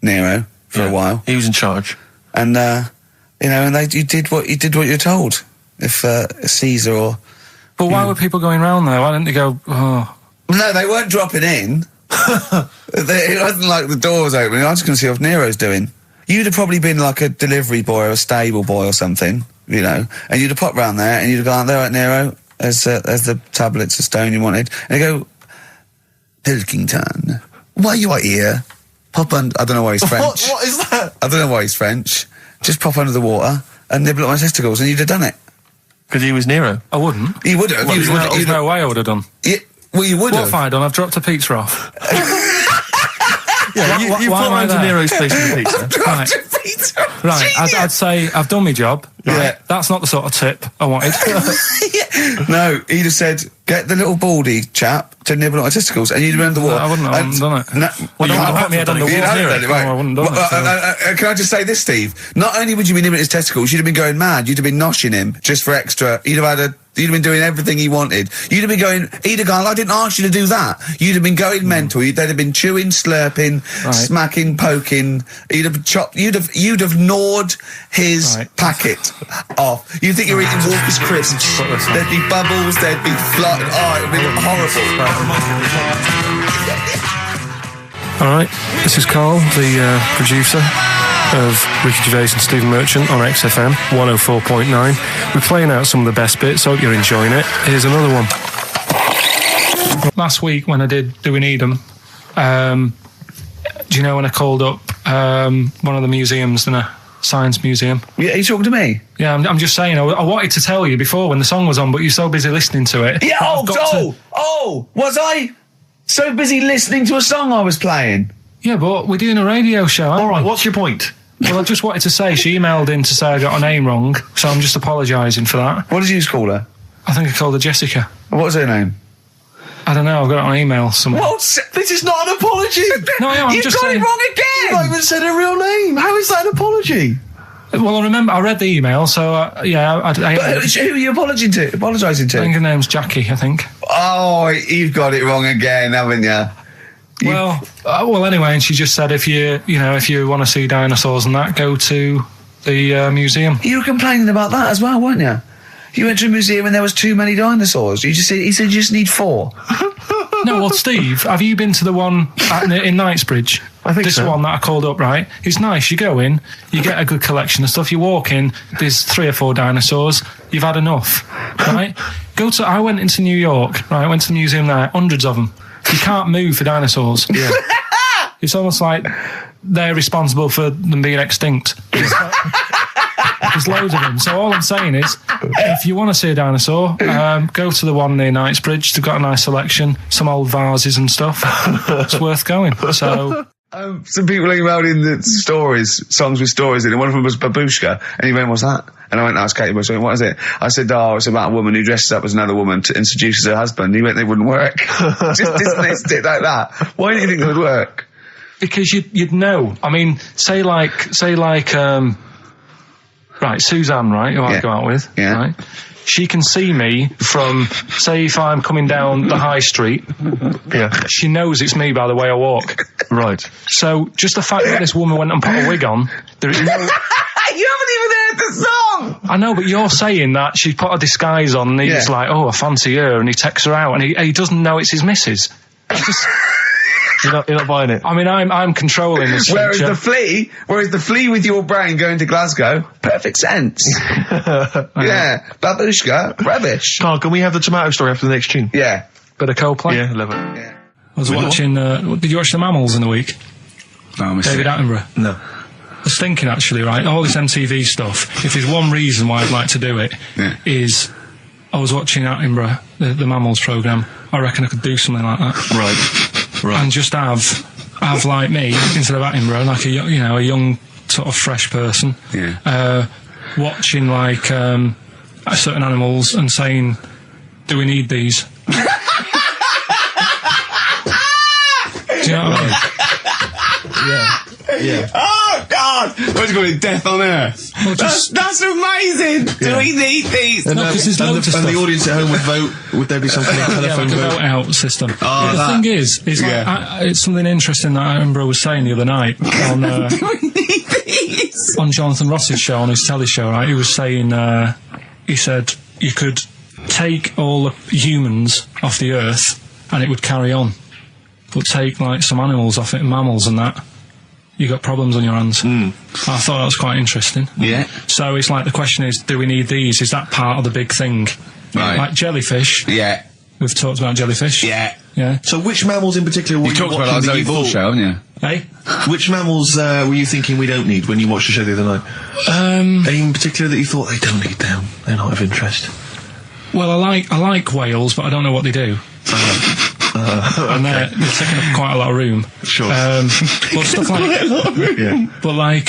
Nero, for a while. He was in charge. And, and you did what you're told. If Caesar or... But why were people going round there? Why didn't they go, oh... No, they weren't dropping in. It wasn't like the doors opening. I was just going to see what Nero's doing. You'd have probably been like a delivery boy or a stable boy or something, and you'd have popped round there and you'd have gone, there, right, Nero, as the tablets of stone you wanted. And they go, Pilkington, why you are here? Pop under... I don't know why he's French. What is that? I don't know why he's French. Just pop under the water and nibble at my testicles and you'd have done it. Because he was Nero. I wouldn't. You would have. Well, there's no way I would have done. Yeah, well, you would have. What have I done? I've dropped a pizza off. You put around to Nero's place with the pizza. Dropped a pizza. Right, I'd say I've done my job. Right? Yeah. That's not the sort of tip I wanted. No, he'd have said, get the little baldy chap to nibble at my testicles, and you'd have been under the water. I wouldn't have done it. No, Well, you would have put my head on the You'd wall. have done it, right. No, I wouldn't have done it. Can I just say this, Steve? Not only would you be nibbling his testicles, you'd have been going mad. You'd have been noshing him just for extra. You'd have been doing everything he wanted. You'd have been going, he'd have gone, I didn't ask you to do that. You'd have been going mental. They'd have been chewing, slurping, smacking, poking. You'd have chopped, you'd have gnawed his packet off. You'd think you're eating Walker's crisps. There'd be bubbles, there'd be flood. Oh, it'd be horrible. Alright, this is Karl, the producer of Ricky Gervais and Stephen Merchant on XFM 104.9. We're playing out some of the best bits, hope you're enjoying it. Here's another one. Last week when I did Do We Need 'Em, do you know when I called up one of the museums in a science museum? Yeah, are you talking to me? Yeah, I'm just saying, I wanted to tell you before when the song was on, but you're so busy listening to it. Yeah, was I so busy listening to a song I was playing? Yeah, but we're doing a radio show, aren't we? All right, what's your point? Well, I just wanted to say, she emailed in to say I got her name wrong, so I'm just apologising for that. What did you call her? I think I called her Jessica. What was her name? I don't know, I've got it on email somewhere. This is not an apology! No, I'm You've just got saying... it wrong again! You've not even said her real name! How is that an apology? Well, I remember, I read the email, so, But who are you apologising to? I think her name's Jackie, I think. Oh, you've got it wrong again, haven't you? Well, anyway, and she just said if you want to see dinosaurs and that, go to the museum. You were complaining about that as well, weren't you? You went to a museum and there was too many dinosaurs. He said you just need 4. No, well, Steve, have you been to the one in Knightsbridge? I think this so. one that I called up, right? It's nice. You go in, you get a good collection of stuff. You walk in, there's 3 or 4 dinosaurs. You've had enough, right? I went into New York, right? I went to the museum there, hundreds of them. You can't move for dinosaurs. Yeah. It's almost like they're responsible for them being extinct. There's loads of them. So all I'm saying is, if you want to see a dinosaur, go to the one near Knightsbridge. They've got a nice selection, some old vases and stuff. It's worth going. So... some people emailed in the songs with stories in it. One of them was Babushka, and he went, what's that? And I went, asked Katie Bush, what is it? I said, it's about a woman who dresses up as another woman to seduces her husband. He went, they wouldn't work. Just dismissed it like that. Why do you think it would work? Because you'd know. I mean, say like, right, Suzanne, right, who I go out with, right? She can see me from, say, if I'm coming down the high street. Yeah. She knows it's me by the way I walk. Right. So, just the fact that this woman went and put a wig on, there is no... You haven't even heard the song! I know, but you're saying that she put a disguise on and he's like, oh, I fancy her, and he takes her out, and he doesn't know it's his missus. You're not buying it. I mean, I'm controlling this Whereas feature. the flea with your brain going to Glasgow, perfect sense. Yeah, babushka, rubbish. Carl, can we have the tomato story after the next tune? Yeah. Bit of Coldplay. Yeah, love it. Yeah. I was watching, did you watch The Mammals in the week? Oh, David Attenborough. No. I was thinking actually, right, all this MTV stuff, if there's one reason why I'd like to do it, is I was watching Attenborough, the Mammals programme. I reckon I could do something like that. Right. And just have like me, instead of Attenborough, like a young sort of fresh person, watching like certain animals and saying, do we need these? Do you know what I mean? Yeah. Oh, God! What's going to Death on Earth? Well, That's amazing! Do we need these? And, No, 'cause there's loads of and the stuff. audience at home would vote. Would there be something like telephone like a vote? vote-out system. Oh, The thing is like, it's something interesting that Attenborough was saying the other night on Do we need these? on Jonathan Ross's show, on his telly show, right? He was saying, he said, you could take all the humans off the earth and it would carry on. But take, like, some animals off it, mammals and that, you got problems on your hands. I thought that was quite interesting. Yeah. So it's like, the question is, do we need these? Is that part of the big thing? Right. Like jellyfish. Yeah. We've talked about jellyfish. Yeah. Yeah. So which mammals in particular were You talked about watching our that Zoe you Ball thought- show, haven't you? Hey? Which mammals were you thinking we don't need when you watched the show the other night? Any in particular that you thought they don't need them? They're not of interest. Well, I like whales, but I don't know what they do. And they're taking up quite a lot of room. Sure. But stuff like, Yeah. but like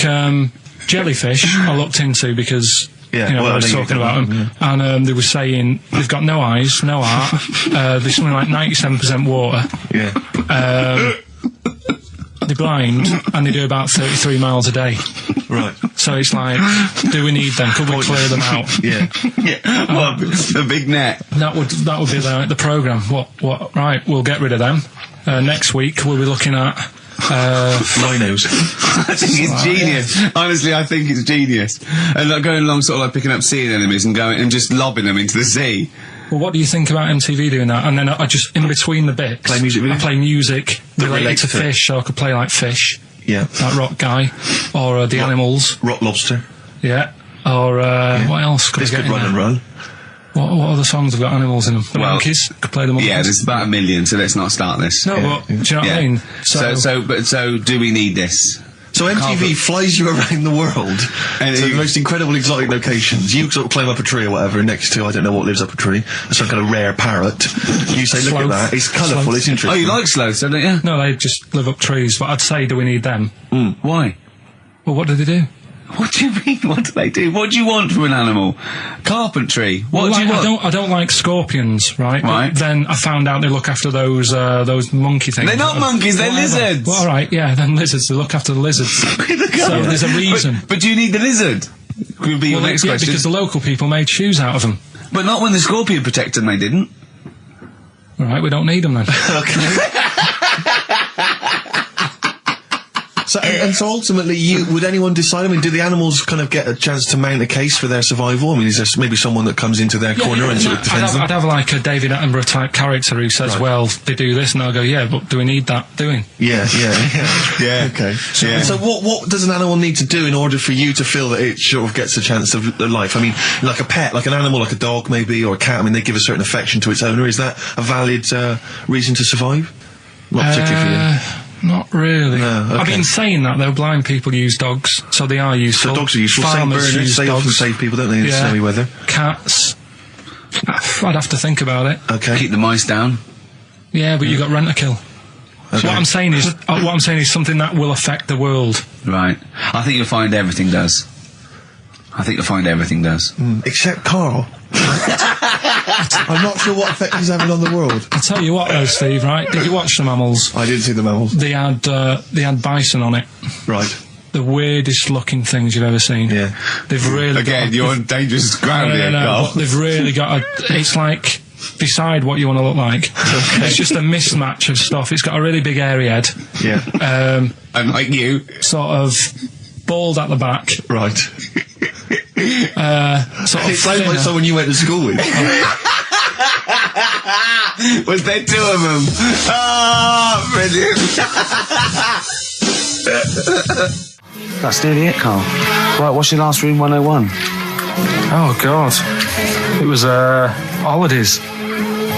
jellyfish, I looked into because Yeah, I well, was I know talking you about don't, them, and they were saying they've got no eyes, no heart. There's something like 97% water. Yeah. They're blind, and they do about 33 miles a day. Right. So it's like, do we need them? Could we clear them out? Yeah. Well, the big net. That would be the programme. What? Right, we'll get rid of them. Next week we'll be looking at Rhinos. I think it's genius. Honestly, I think it's genius. And like going along, sort of like picking up sea anemones and going and just lobbing them into the sea. Well, what do you think about MTV doing that? And then I just, in between the bits, Play music videos? I play music related relates to to it. fish, so I could play like Fish, Yeah. that rock guy, or the animals, Rock lobster. yeah, or what else could This I get could in run there? and run. What other songs have got animals in them? The Well, monkeys, could play the monkeys. Yeah, there's about 1 million, so let's not start this. No, but do you know what I mean? So do we need this? So MTV flies you around the world And to you- the most incredible exotic locations. You sort of climb up a tree or whatever next to, I don't know what lives up a tree, some kind of rare parrot. You say, look at Sloth. that, it's colourful, Sloth. it's interesting. Oh, you like sloths, don't you? No, they just live up trees, but I'd say, do we need them? Why? Well, what do they do? What do you mean? What do they do? What do you want from an animal? Carpentry. What do you want? I don't like scorpions, right? Right. But then I found out they look after those monkey things. They're not monkeys, they're Whatever. lizards. Well, all right, yeah, then lizards. They look after the lizards. So there's a reason. But do you need the lizard? Could be your Well, next yeah, question. because the local people made shoes out of them. But not when the scorpion protected them, they didn't. All right, we don't need them then. So, and so ultimately, would anyone decide? I mean, do the animals kind of get a chance to mount a case for their survival? I mean, is there maybe someone that comes into their corner and sort of defends them? I'd have like a David Attenborough type character who says, Right. well, they do this, and I'll go, yeah, but do we need that doing? Yeah. Yeah. Okay. Yeah. So what does an animal need to do in order for you to feel that it sort of gets a chance of life? I mean, like a pet, like an animal, like a dog maybe, or a cat, I mean, they give a certain affection to its owner. Is that a valid reason to survive? Not particularly for you. Not really. No, okay. I've been saying that though. Blind people use dogs, so they are useful. So dogs are useful. Same Farmers burners, use they often dogs. save people, don't they, in Yeah. snowy weather? Cats. I'd have to think about it. Okay. Keep the mice down. Yeah, but you got rent a kill. Okay. What I'm saying is something that will affect the world. Right. I think you'll find everything does. Except Carl. I'm not sure what effect he's having on the world. I'll tell you what though, Steve, right? Did you watch the mammals? I didn't see the mammals. They had bison on it. Right. The weirdest looking things you've ever seen. Yeah. They've really Again, got you're on dangerous ground here, Carl. but they've really got it's like, decide what you want to look like. It's just a mismatch of stuff. It's got a really big airy head. Yeah. And like you. Sort of bald at the back. Right. Sort of It sounds like thinner. someone you went to school with. Was there two of them? Oh, brilliant. That's nearly it, Carl. Right, what's your last room 101? Oh, God. It was, holidays.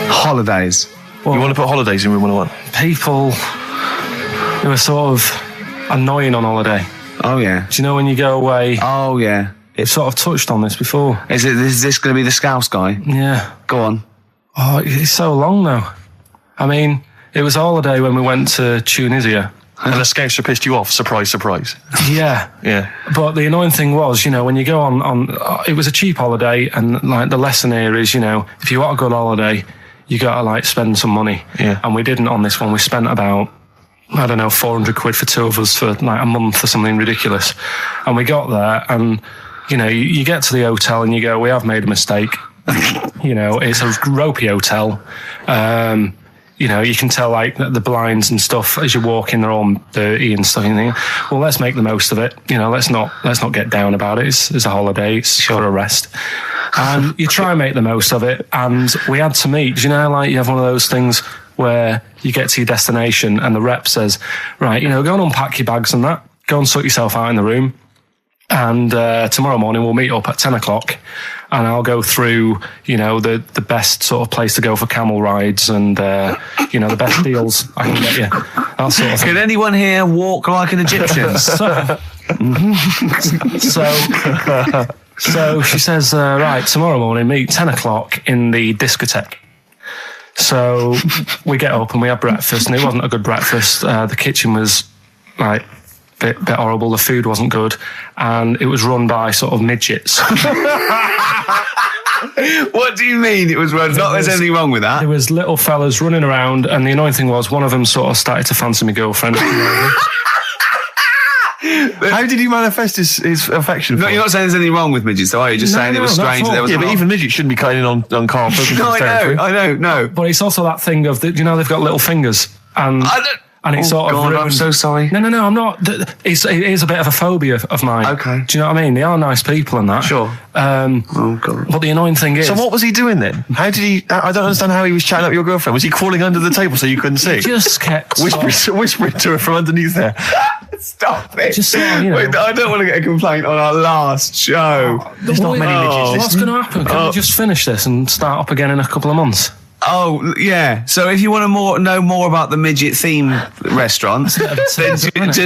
Holidays. Well, You want to put holidays in room 101? people who are sort of annoying on holiday. Oh, yeah. Do you know when you go away? Oh, yeah. It's sort of touched on this before. Is this going to be the Scouse guy? Yeah. Go on. Oh, it's so long though. I mean, it was a holiday when we went to Tunisia. And the Scouser pissed you off. Surprise, surprise. Yeah. Yeah. But the annoying thing was, you know, when you go on it was a cheap holiday, and like the lesson here is, you know, if you want a good holiday, you gotta like spend some money. Yeah. And we didn't on this one. We spent about, I don't know, 400 quid for two of us for like a month or something ridiculous. And we got there, and, you know, you get to the hotel and you go, we have made a mistake. You know, it's a ropey hotel. You know, you can tell like the blinds and stuff as you walk in, they're all dirty and stuff. And you think, well, let's make the most of it. You know, let's not get down about it. It's a holiday. It's for a rest. And you try and make the most of it. And we had to meet. Do you know, like you have one of those things where you get to your destination and the rep says, right, you know, go and unpack your bags and that. Go and sort yourself out in the room. And tomorrow morning we'll meet up at 10 o'clock and I'll go through, you know, the best sort of place to go for camel rides and, you know, the best deals I can get you. That sort of thing. Can anyone here walk like an Egyptian? So she says, right, tomorrow morning meet 10 o'clock in the discotheque. So we get up and we have breakfast, and it wasn't a good breakfast. The kitchen was like bit horrible. The food wasn't good, and it was run by sort of midgets. What do you mean it was run? Not there's anything wrong with that. There was little fellas running around, and the annoying thing was one of them sort of started to fancy my girlfriend. How did he manifest his affection for No, you're not saying there's anything wrong with midgets, though, are you? Just saying it was not strange at that there all. was. Yeah, but even midgets shouldn't be cutting in on Karl Pilkington's No, territory. I know. But it's also that thing of, you know, they've got little fingers, and it's sort of God, ruined. I'm so sorry. No, I'm not. It is a bit of a phobia of mine. Okay. Do you know what I mean? They are nice people and that. Sure. Oh, God. But the annoying thing is... So what was he doing then? How did he... I don't understand how he was chatting up your girlfriend. Was he crawling under the table so you couldn't see? Just kept... Whispering to her from underneath there. Stop it. Just sort of, you know... Wait, I don't want to get a complaint on our last show. There's not many midgets What's going to happen? Can we just finish this and start up again in a couple of months? Oh, yeah. So if you want to know more about the midget theme restaurant, then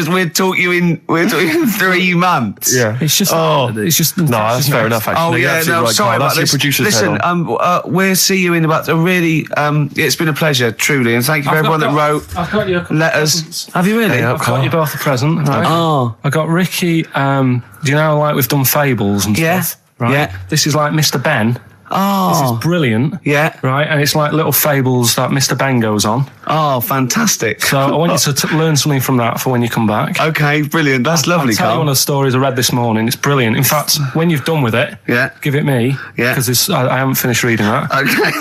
we'll talk you in 3 months. Yeah. It's just... It's just... No, that's fair enough, actually. Oh, No, you're yeah, absolutely no, right, sorry Karl. about That's this. your producer's head Listen, on. we'll see you in about a really... it's been a pleasure, truly, and thank you for everyone that wrote I've got you a couple letters. presents. Have you really? I've got you both a present. Right? Oh. I got Ricky, do you know, like we've done fables and Yeah. stuff? Right? Yeah. This is like Mr. Ben. Oh. This is brilliant. Yeah. Right, and it's like little fables that Mr. Ben goes on. Oh, fantastic. So I want you to learn something from that for when you come back. Okay, brilliant. That's lovely, I'll tell you Carl. one of the stories I read this morning. It's brilliant. In fact, when you've done with it, give it me. Yeah. Because I haven't finished reading that. Okay.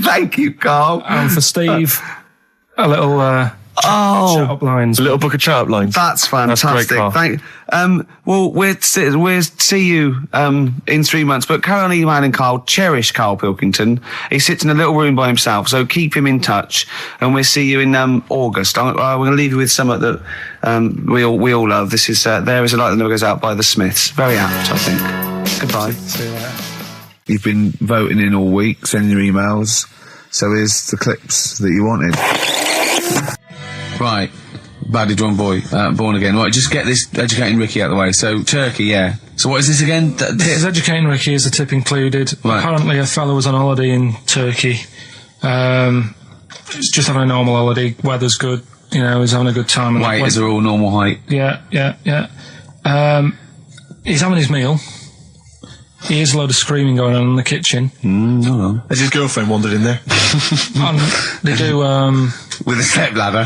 Thank you, Carl. And for Steve, a little chat-up lines. A little book of chat-up lines. That's fantastic. Carl. Well, we'll see you in 3 months. But carry on emailing Carl. Cherish Karl Pilkington. He sits in a little room by himself, so keep him in touch. And we'll see you in August. We're going to leave you with something that we all love. This is There Is a Light That Never Goes Out by the Smiths. Very apt, I think. Goodbye. See you later. You've been voting in all week, sending your emails. So here's the clips that you wanted. Right. Badly Drawn Boy, Born Again. Right, just get this Educating Ricky out of the way. So, Turkey, yeah. So what is this again? This is Educating Ricky. Is the tip included? Right. Apparently a fellow was on holiday in Turkey. He's just having a normal holiday. Weather's good. You know, he's having a good time. And Waiters are all normal height. Yeah. He's having his meal. He hears a load of screaming going on in the kitchen. No. Has his girlfriend wandered in there? And they do, With a step ladder.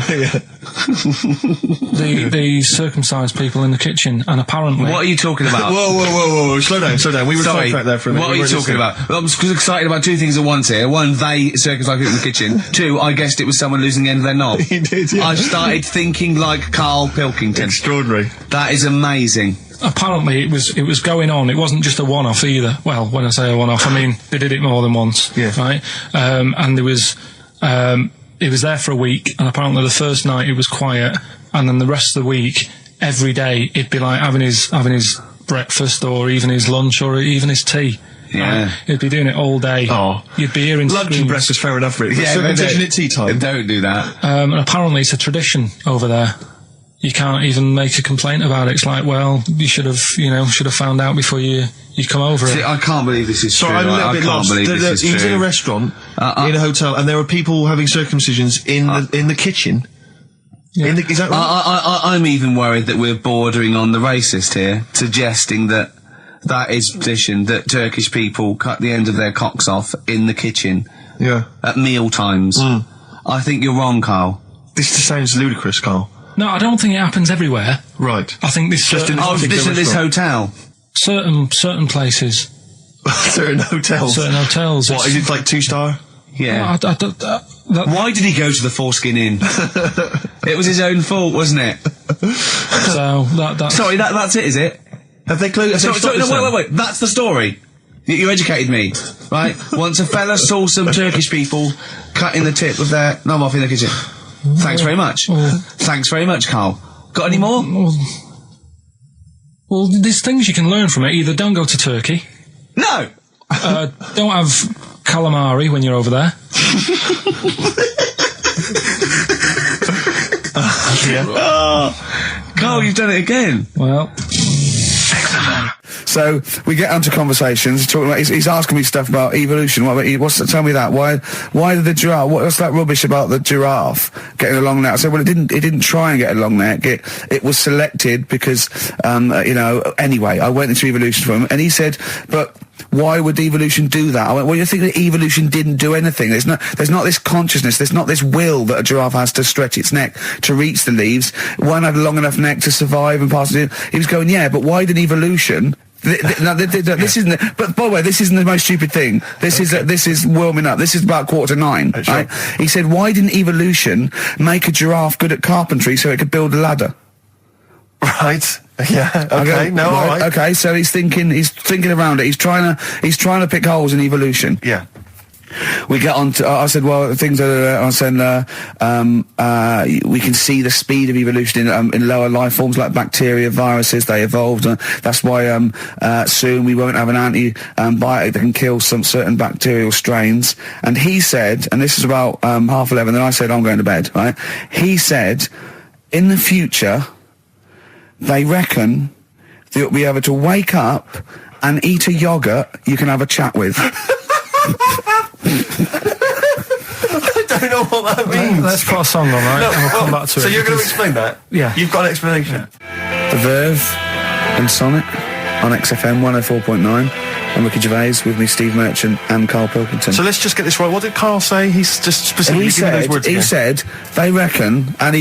they circumcise people in the kitchen, and apparently... What are you talking about? Whoa. Slow down. We were sidetracked there for a minute. What are you talking about? I'm excited about 2 things at once here. One, they circumcised people in the kitchen. 2, I guessed it was someone losing the end of their knob. He did, yeah. I started thinking like Karl Pilkington. Extraordinary. That is amazing. Apparently it was going on. It wasn't just a one-off either. Well, when I say a one-off, I mean they did it more than once. Yeah. Right. And there was He was there for a week, and apparently the first night it was quiet, and then the rest of the week, every day, he'd be like having his breakfast, or even his lunch, or even his tea. Yeah. He'd be doing it all day. Oh. You'd be hearing Lunch and screams. breakfast, fair enough, really. Yeah, Circumcision at tea time. Don't do that. And apparently it's a tradition over there. You can't even make a complaint about it. It's like, well, you should have found out before you come over. See, I can't believe this is true. Sorry, I'm a little I bit can't lost. believe this is He was in true. a restaurant, in a hotel, and there were people having circumcisions in the kitchen. Yeah. Is that right? I'm even worried that we're bordering on the racist here, suggesting that is tradition, that Turkish people cut the end of their cocks off in the kitchen Yeah. at meal times. I think you're wrong, Carl. This sounds ludicrous, Carl. No, I don't think it happens everywhere. Right. I think this Just in Oh, particular this restaurant. hotel. certain places, Certain hotels. certain hotels. What, is it like 2-star? Yeah. That, Why did he go to the Foreskin Inn? It was his own fault, wasn't it? so that's Sorry, that's it, is it? Have they closed? Sorry, no, wait. That's the story. You educated me, right? Once a fella saw some Turkish people cutting the tip of their knob off in the kitchen. Thanks very much. Thanks very much, Carl. Got any more? Well, there's things you can learn from it. Either don't go to Turkey, No! don't have calamari when you're over there. Carl, you've done it again. Well, So we get onto conversations. Talking about, he's asking me stuff about evolution. Tell me that. Why did the giraffe? What's that rubbish about the giraffe getting a long neck? I said, well, it didn't try and get a long neck. It was selected because, Anyway, I went into evolution for him, and he said, but why would evolution do that? I went, well, you think that evolution didn't do anything? There's not this consciousness, there's not this will that a giraffe has to stretch its neck to reach the leaves. One had a long enough neck to survive and pass it. He was going, yeah, but why did evolution? This isn't. But by the way, this isn't the most stupid thing. This is warming up. This is about 8:45. Right? He said, why didn't evolution make a giraffe good at carpentry so it could build a ladder? Right. Yeah. Okay. All right. Okay. So he's thinking around it. He's trying to pick holes in evolution. Yeah. We get on to, I said, well, things are, I said, we can see the speed of evolution in lower life forms like bacteria, viruses, they evolved. That's why, soon we won't have an antibiotic that can kill some certain bacterial strains. And he said, and this is about, 11:30, and I said, I'm going to bed, right? He said, in the future, they reckon that you'll be able to wake up and eat a yogurt you can have a chat with. I don't know what that means. let's put a song on, right? No, and we'll come back to it. So you're going to explain that? Yeah. You've got an explanation. The Verve and Sonic on XFM 104.9. I'm Ricky Gervais, with me Steve Merchant and Karl Pilkington. So let's just get this right. What did Carl say? He's just specifically giving those words again. He said, they reckon, and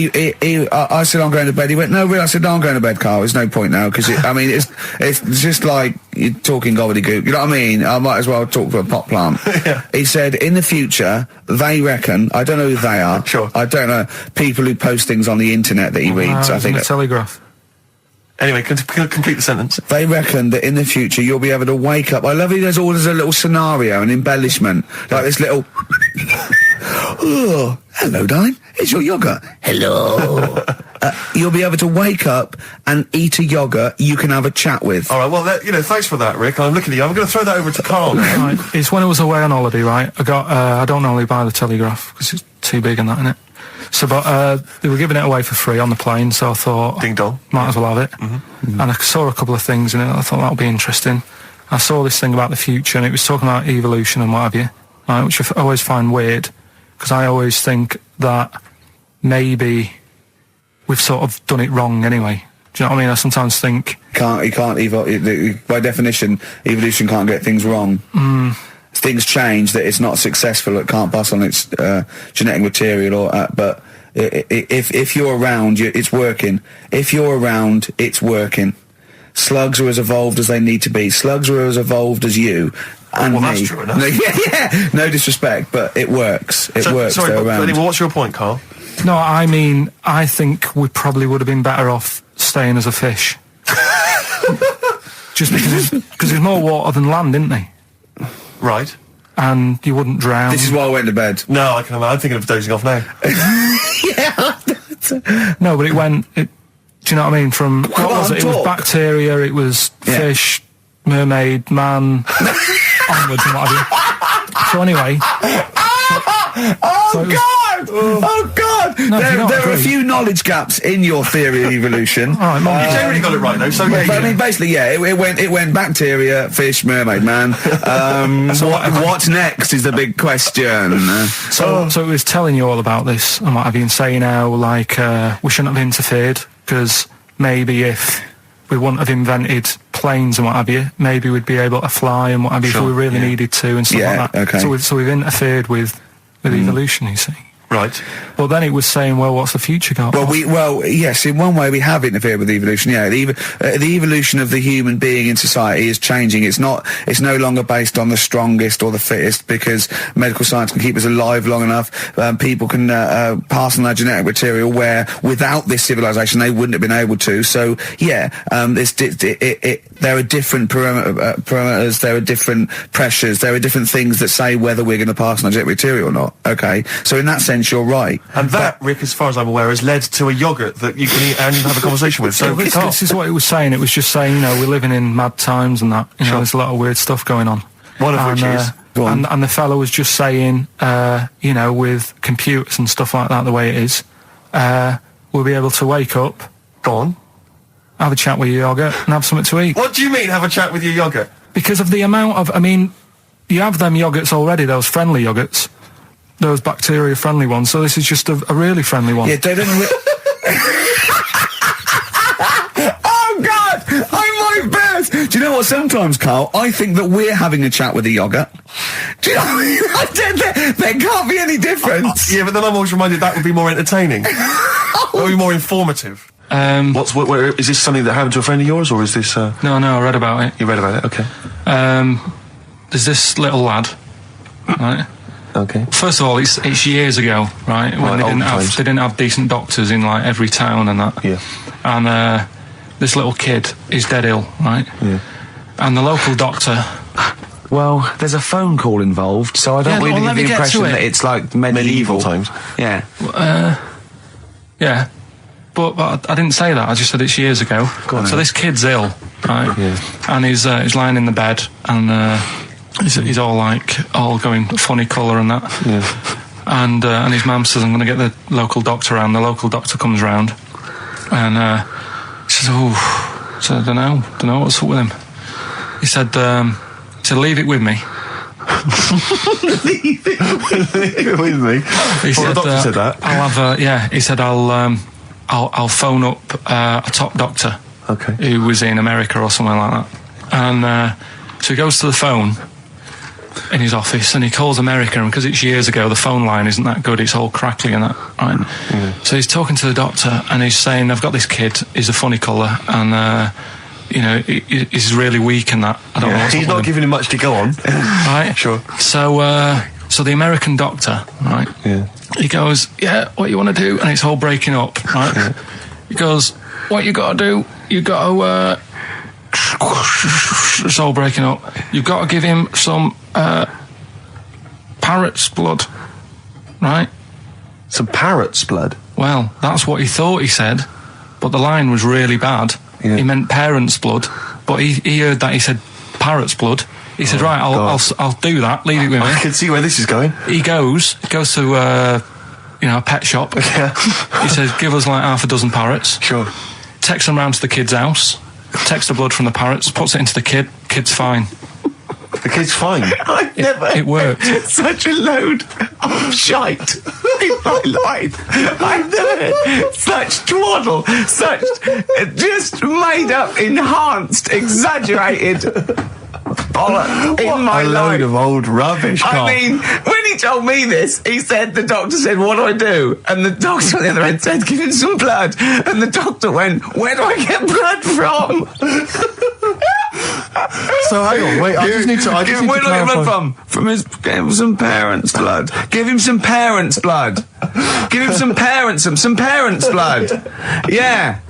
I said, I'm going to bed. He went, no, really? I said, no, I'm going to bed, Carl. There's no point now, because it's just like you're talking gobbledygook. You know what I mean? I might as well talk to a pot plant. Yeah. He said, in the future, they reckon, I don't know who they are. Sure. I don't know, people who post things on the internet that he reads. I think the Telegraph. Anyway, complete the sentence. they reckon that in the future you'll be able to wake up. I love it. There's a little scenario, an embellishment, like this little. Oh, hello, darling. It's your yogurt. Hello. You'll be able to wake up and eat a yogurt you can have a chat with. All right. Well, thanks for that, Rick. I'm looking at you. I'm going to throw that over to Carl now. Right. It's when I was away on holiday, right? I don't normally buy the Telegraph because it's too big and that, innit? So, but they were giving it away for free on the plane, so I thought, Ding dong. might as well have it. And I saw a couple of things in it. I thought that would be interesting. I saw this thing about the future, and it was talking about evolution and what have you, right, which I always find weird, because I always think that maybe we've sort of done it wrong anyway. Do you know what I mean? I sometimes think By definition, evolution can't get things wrong. Things change, that it's not successful, it can't pass on its genetic material, but if you're around, it's working. If you're around, it's working. Slugs are as evolved as they need to be. Slugs are as evolved as you and well, me. that's true enough. Yeah. No disrespect, but it works. It works. Sorry, They're but around. anyway, what's your point, Carl? no, I mean, I think we probably would have been better off staying as a fish. Just because there's more water than land, isn't there? Right. and you wouldn't drown. This is why I went to bed. No, I can imagine. I'm thinking of dozing off now. No, but do you know what I mean? From what was it? It was bacteria, it was fish, mermaid, man, onwards and what have you. So anyway. Oh God! No, there are a few knowledge gaps in your theory of evolution. All right, Mum, You generally got it right though. So But I mean, basically, it went bacteria, fish, mermaid, man. What's next is the big question. So it was telling you all about this and what have you, and saying how, like, we shouldn't have interfered, because maybe if we wouldn't have invented planes and what have you, maybe we'd be able to fly and what have you if we really needed to and stuff like that. Okay. So we've interfered with evolution, you see. right. Well, then it was saying, well, what's the future got? Well, yes, in one way we have interfered with evolution. Yeah, the evolution of the human being in society is changing. It's no longer based on the strongest or the fittest, because medical science can keep us alive long enough. People can pass on their genetic material where without this civilization they wouldn't have been able to. So yeah, there are different parameters, there are different pressures, there are different things that say whether we're going to pass on our genetic material or not. Okay, so in that sense you're right. And that, Rick, as far as I'm aware, has led to a yogurt that you can eat and have a conversation with. So this is what it was saying. It was just saying, we're living in mad times and that. There's a lot of weird stuff going on. One of which is... And the fellow was just saying, with computers and stuff like that, the way it is, we'll be able to wake up, Go on. have a chat with your yogurt and have something to eat. What do you mean, have a chat with your yogurt? Because of the amount of, you have them yogurts already, those friendly yogurts, those bacteria-friendly ones, so this is just a really friendly one. Yeah, they don't... Oh, God! I might burst! Do you know what, sometimes, Carl, I think that we're having a chat with a yogurt. Do you know what I mean? There can't be any difference. Yeah, but then I'm always reminded that would be more entertaining. That would be more informative. Is this something that happened to a friend of yours, or is this... No, I read about it. You read about it, okay. There's this little lad, right? Okay. First of all, it's years ago, right? When they didn't have decent doctors in like every town and that. Yeah. And this little kid is dead ill, right? Yeah. And the local doctor. Well, there's a phone call involved, so I don't really get the impression that it's like medieval times. Yeah. Yeah. But I didn't say that. I just said it's years ago. So this kid's ill, right? Yeah. And he's lying in the bed, and he's all going funny colour and that. Yeah. And his mum says, I'm going to get the local doctor around. The local doctor comes round, and she says, I don't know what's up with him. He said, leave it with me. Leave it with me. The doctor said that. I'll have he said I'll phone up a top doctor, who was in America or somewhere like that. And so he goes to the phone in his office and he calls America, and because it's years ago, the phone line isn't that good, it's all crackly and that, right? Yeah. So he's talking to the doctor and he's saying, I've got this kid, he's a funny colour, and he's really weak and that. I don't know what's he's not giving him much to go on. Right? Sure. So the American doctor, right? Yeah. He goes, what you want to do? And it's all breaking up, right? Yeah. He goes, what you got to do? You got to, it's all breaking up. You've got to give him some, parrot's blood, right? Some parrot's blood? Well, that's what he thought he said, but the line was really bad. Yeah. He meant parent's blood, but he heard that he said parrot's blood. He said, right, I'll do that, leave it with me. I can see where this is going. He goes to, a pet shop. Yeah. He says, give us like half a dozen parrots. Sure. Takes them round to the kid's house, takes the blood from the parrots, puts it into the kid's fine. The kid's fine? It worked. Such a load of shite in my life. I've never heard such twaddle, such just made up, enhanced, exaggerated bollocks in my life. A load of old rubbish, Carl. I mean, when he told me this, the doctor said, what do I do? And the doctor on the other end said, give him some blood. And the doctor went, where do I get blood from? So hang on, wait, I just need to where do I get blood from? Give him some parents' blood. Give him some parents' blood. Give him some parents' blood. Yeah.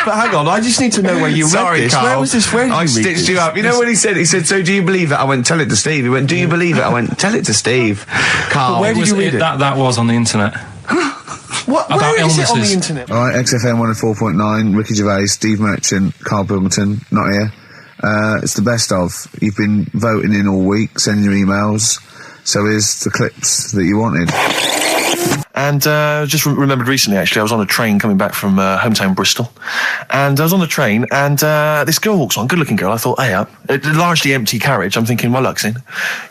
But hang on, I just need to know where you read this. Carl. Where was this? Where did I you read stitched this? you up. You know when he said, so do you believe it? I went, tell it to Steve. He went, do you believe it? I went, tell it to Steve. Carl. Where did you read it? That was on the internet. What? About Where is it on the illnesses. internet? All right, XFM 104.9, Ricky Gervais, Steve Merchant, Karl Pilkington, not here. It's the best of. You've been voting in all week, sending your emails. So here's the clips that you wanted. And just remembered recently, actually, I was on a train coming back from hometown Bristol, and I was on the train, and this girl walks on, good-looking girl. I thought, hey, a largely empty carriage. I'm thinking, my luck's in,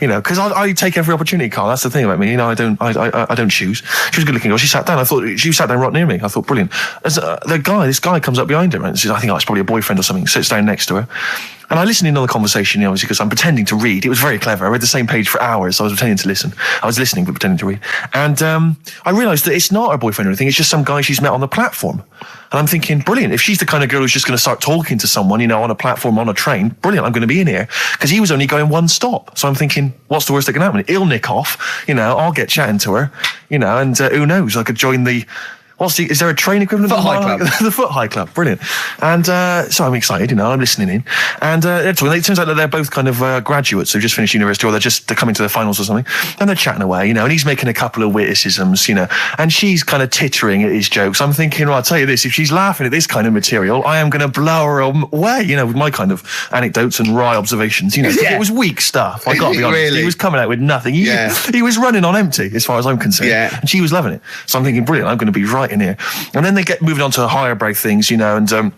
you know, because I take every opportunity, Carl. That's the thing about me, you know. I don't choose. She was a good-looking girl. She sat down. I thought she sat down right near me. I thought, brilliant. As this guy comes up behind her, and says, I think it's probably a boyfriend or something. Sits down next to her. And I listened in on the conversation, you know, obviously, because I'm pretending to read. It was very clever. I read the same page for hours, so I was pretending to listen. I was listening, but pretending to read. And I realised that it's not her boyfriend or anything. It's just some guy she's met on the platform. And I'm thinking, brilliant. If she's the kind of girl who's just going to start talking to someone, you know, on a platform, on a train, brilliant, I'm going to be in here. Because he was only going one stop. So I'm thinking, what's the worst that can happen? He'll nick off, you know, I'll get chatting to her, you know, and who knows, I could join the... is there a train equivalent? Foot High Club. The Foot High Club, brilliant. And so I'm excited, you know, I'm listening in. And it turns out that they're both kind of graduates who've just finished university, or they're coming to their finals or something. And they're chatting away, you know, and he's making a couple of witticisms, you know, and she's kind of tittering at his jokes. I'm thinking, well, I'll tell you this, if she's laughing at this kind of material, I am going to blow her away, you know, with my kind of anecdotes and wry observations, you know. Yeah. It was weak stuff, I got to be honest. Really? He was coming out with nothing. He was running on empty, as far as I'm concerned. Yeah. And she was loving it. So I'm thinking, brilliant, I'm going to be right in here. And then they get moving on to higher brow things, you know, and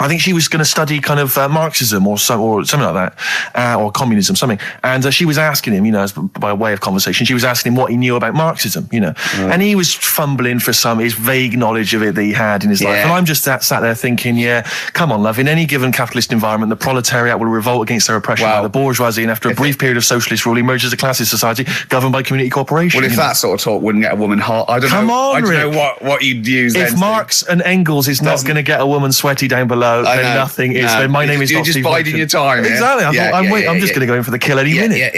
I think she was going to study kind of Marxism or something like that, or communism, something. And she was asking him, you know, by way of conversation, she was asking him what he knew about Marxism, you know. And he was fumbling for his vague knowledge of it that he had in his life. And I'm just sat there thinking, yeah, come on, love, in any given capitalist environment, the proletariat will revolt against their oppression by the bourgeoisie, and after a brief period of socialist rule, emerges a classist society governed by community cooperation. Well, if that sort of talk wouldn't get a woman hot, I don't know what you'd use then. If Marx and Engels is not going to get a woman sweaty down below, then nothing is. Then my name is You're not just Steve biding Merchant. your time. Exactly. I'm just going to go in for the kill any minute.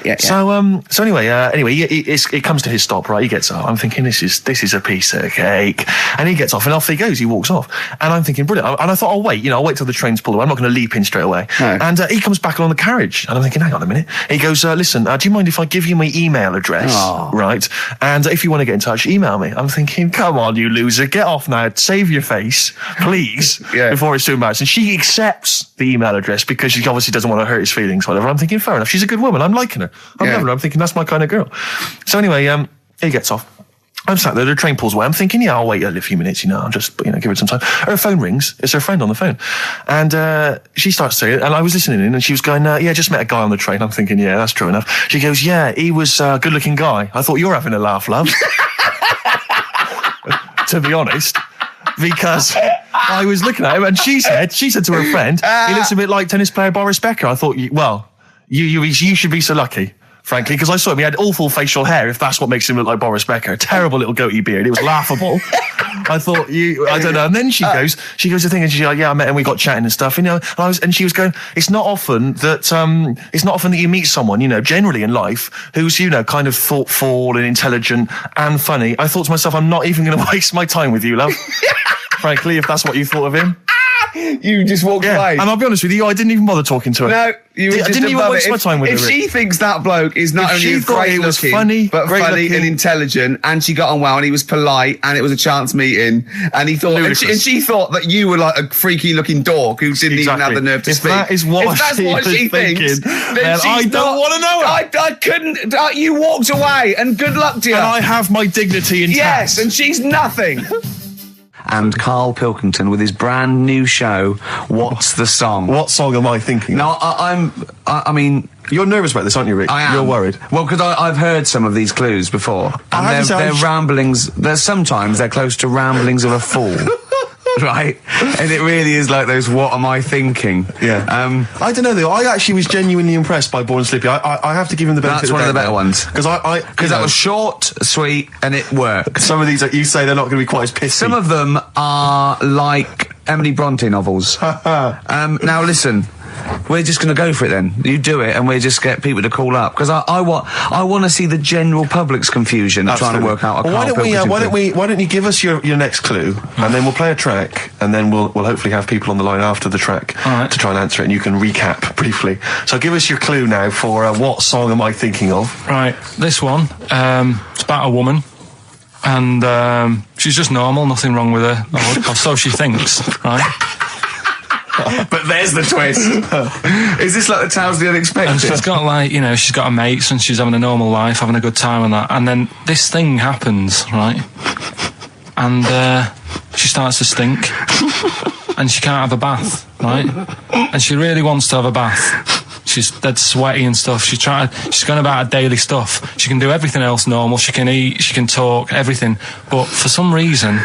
Yeah. So anyway, it comes to his stop, right? He gets up. I'm thinking, this is a piece of cake. And he gets off, and off he goes. He walks off. And I'm thinking, brilliant. And I thought, I'll wait till the train's pulled away. I'm not going to leap in straight away. No. And he comes back along the carriage. And I'm thinking, hang on a minute. He goes, listen, do you mind if I give you my email address? Oh. Right? And if you want to get in touch, email me. I'm thinking, come on, you loser. Get off now. Save your face, please, before it's too embarrassing. She accepts the email address because she obviously doesn't want to hurt his feelings, whatever. I'm thinking, fair enough. She's a good woman. I'm liking her. I'm loving her. I'm thinking, that's my kind of girl. So anyway, he gets off. I'm sat there, the train pulls away. I'm thinking, I'll wait a few minutes, I'll just, give it some time. Her phone rings. It's her friend on the phone. And she starts saying it, and I was listening in, and she was going, just met a guy on the train. I'm thinking, yeah, that's true enough. She goes, yeah, he was a good-looking guy. I thought, you're having a laugh, love. To be honest. Because I was looking at him, and she said to her friend, he looks a bit like tennis player Boris Becker. I thought, you should be so lucky, frankly, because I saw him. He had awful facial hair, if that's what makes him look like Boris Becker. Terrible little goatee beard. It was laughable. I thought, I don't know. And then she goes to thing, and she's like, yeah, I met him, we got chatting and stuff, and she was going, it's not often that you meet someone, generally in life, who's, kind of thoughtful and intelligent and funny. I thought to myself, I'm not even going to waste my time with you, love. Frankly, if that's what you thought of him. You just walked away. And I'll be honest with you, I didn't even bother talking to her. No, I didn't even waste my time with her. If she thinks that bloke is not only great looking, funny, but funny and intelligent, and she got on well, and he was polite, and it was a chance meeting, and he thought, and she thought that you were like a freaky looking dork who didn't even have the nerve to speak. If that's what she thinks, then I don't want to know her. I couldn't. You walked away, and good luck to you. And I have my dignity intact. Yes, and she's nothing. And Karl Pilkington with his brand new show, What's the Song? What song am I thinking? No, I mean... You're nervous about this, aren't you, Rick? I am. You're worried. Well, because I've heard some of these clues before. And they're ramblings... Sometimes they're close to ramblings of a fool. Right? And it really is like those, what am I thinking? Yeah. I don't know, though. I actually was genuinely impressed by Born Sleepy. I have to give him the benefit of the doubt. That's one of the better ones. Because that was short, sweet, and it worked. Some of these, you say, they're not going to be quite as pissy. Some of them are like Emily Bronte novels. Now, listen. we're just going to go for it then. You do it, and we just get people to call up, because I want to see the general public's confusion trying to work out a Well, Karl Pilkington. why don't you give us your next clue, and then we'll play a track, and then we'll hopefully have people on the line after the track to try and answer it, and you can recap briefly. So give us your clue now for what song am I thinking of? Right, this one, it's about a woman, and she's just normal, nothing wrong with her, or so she thinks, right? But there's the twist. Is this like the Tales of the Unexpected? And she's got, like, you know, she's got her mates and she's having a normal life, having a good time and that, and then this thing happens, right? And she starts to stink, and she can't have a bath, right? And she really wants to have a bath. She's dead sweaty and stuff. She's going about her daily stuff. She can do everything else normal. She can eat, she can talk, everything. But for some reason,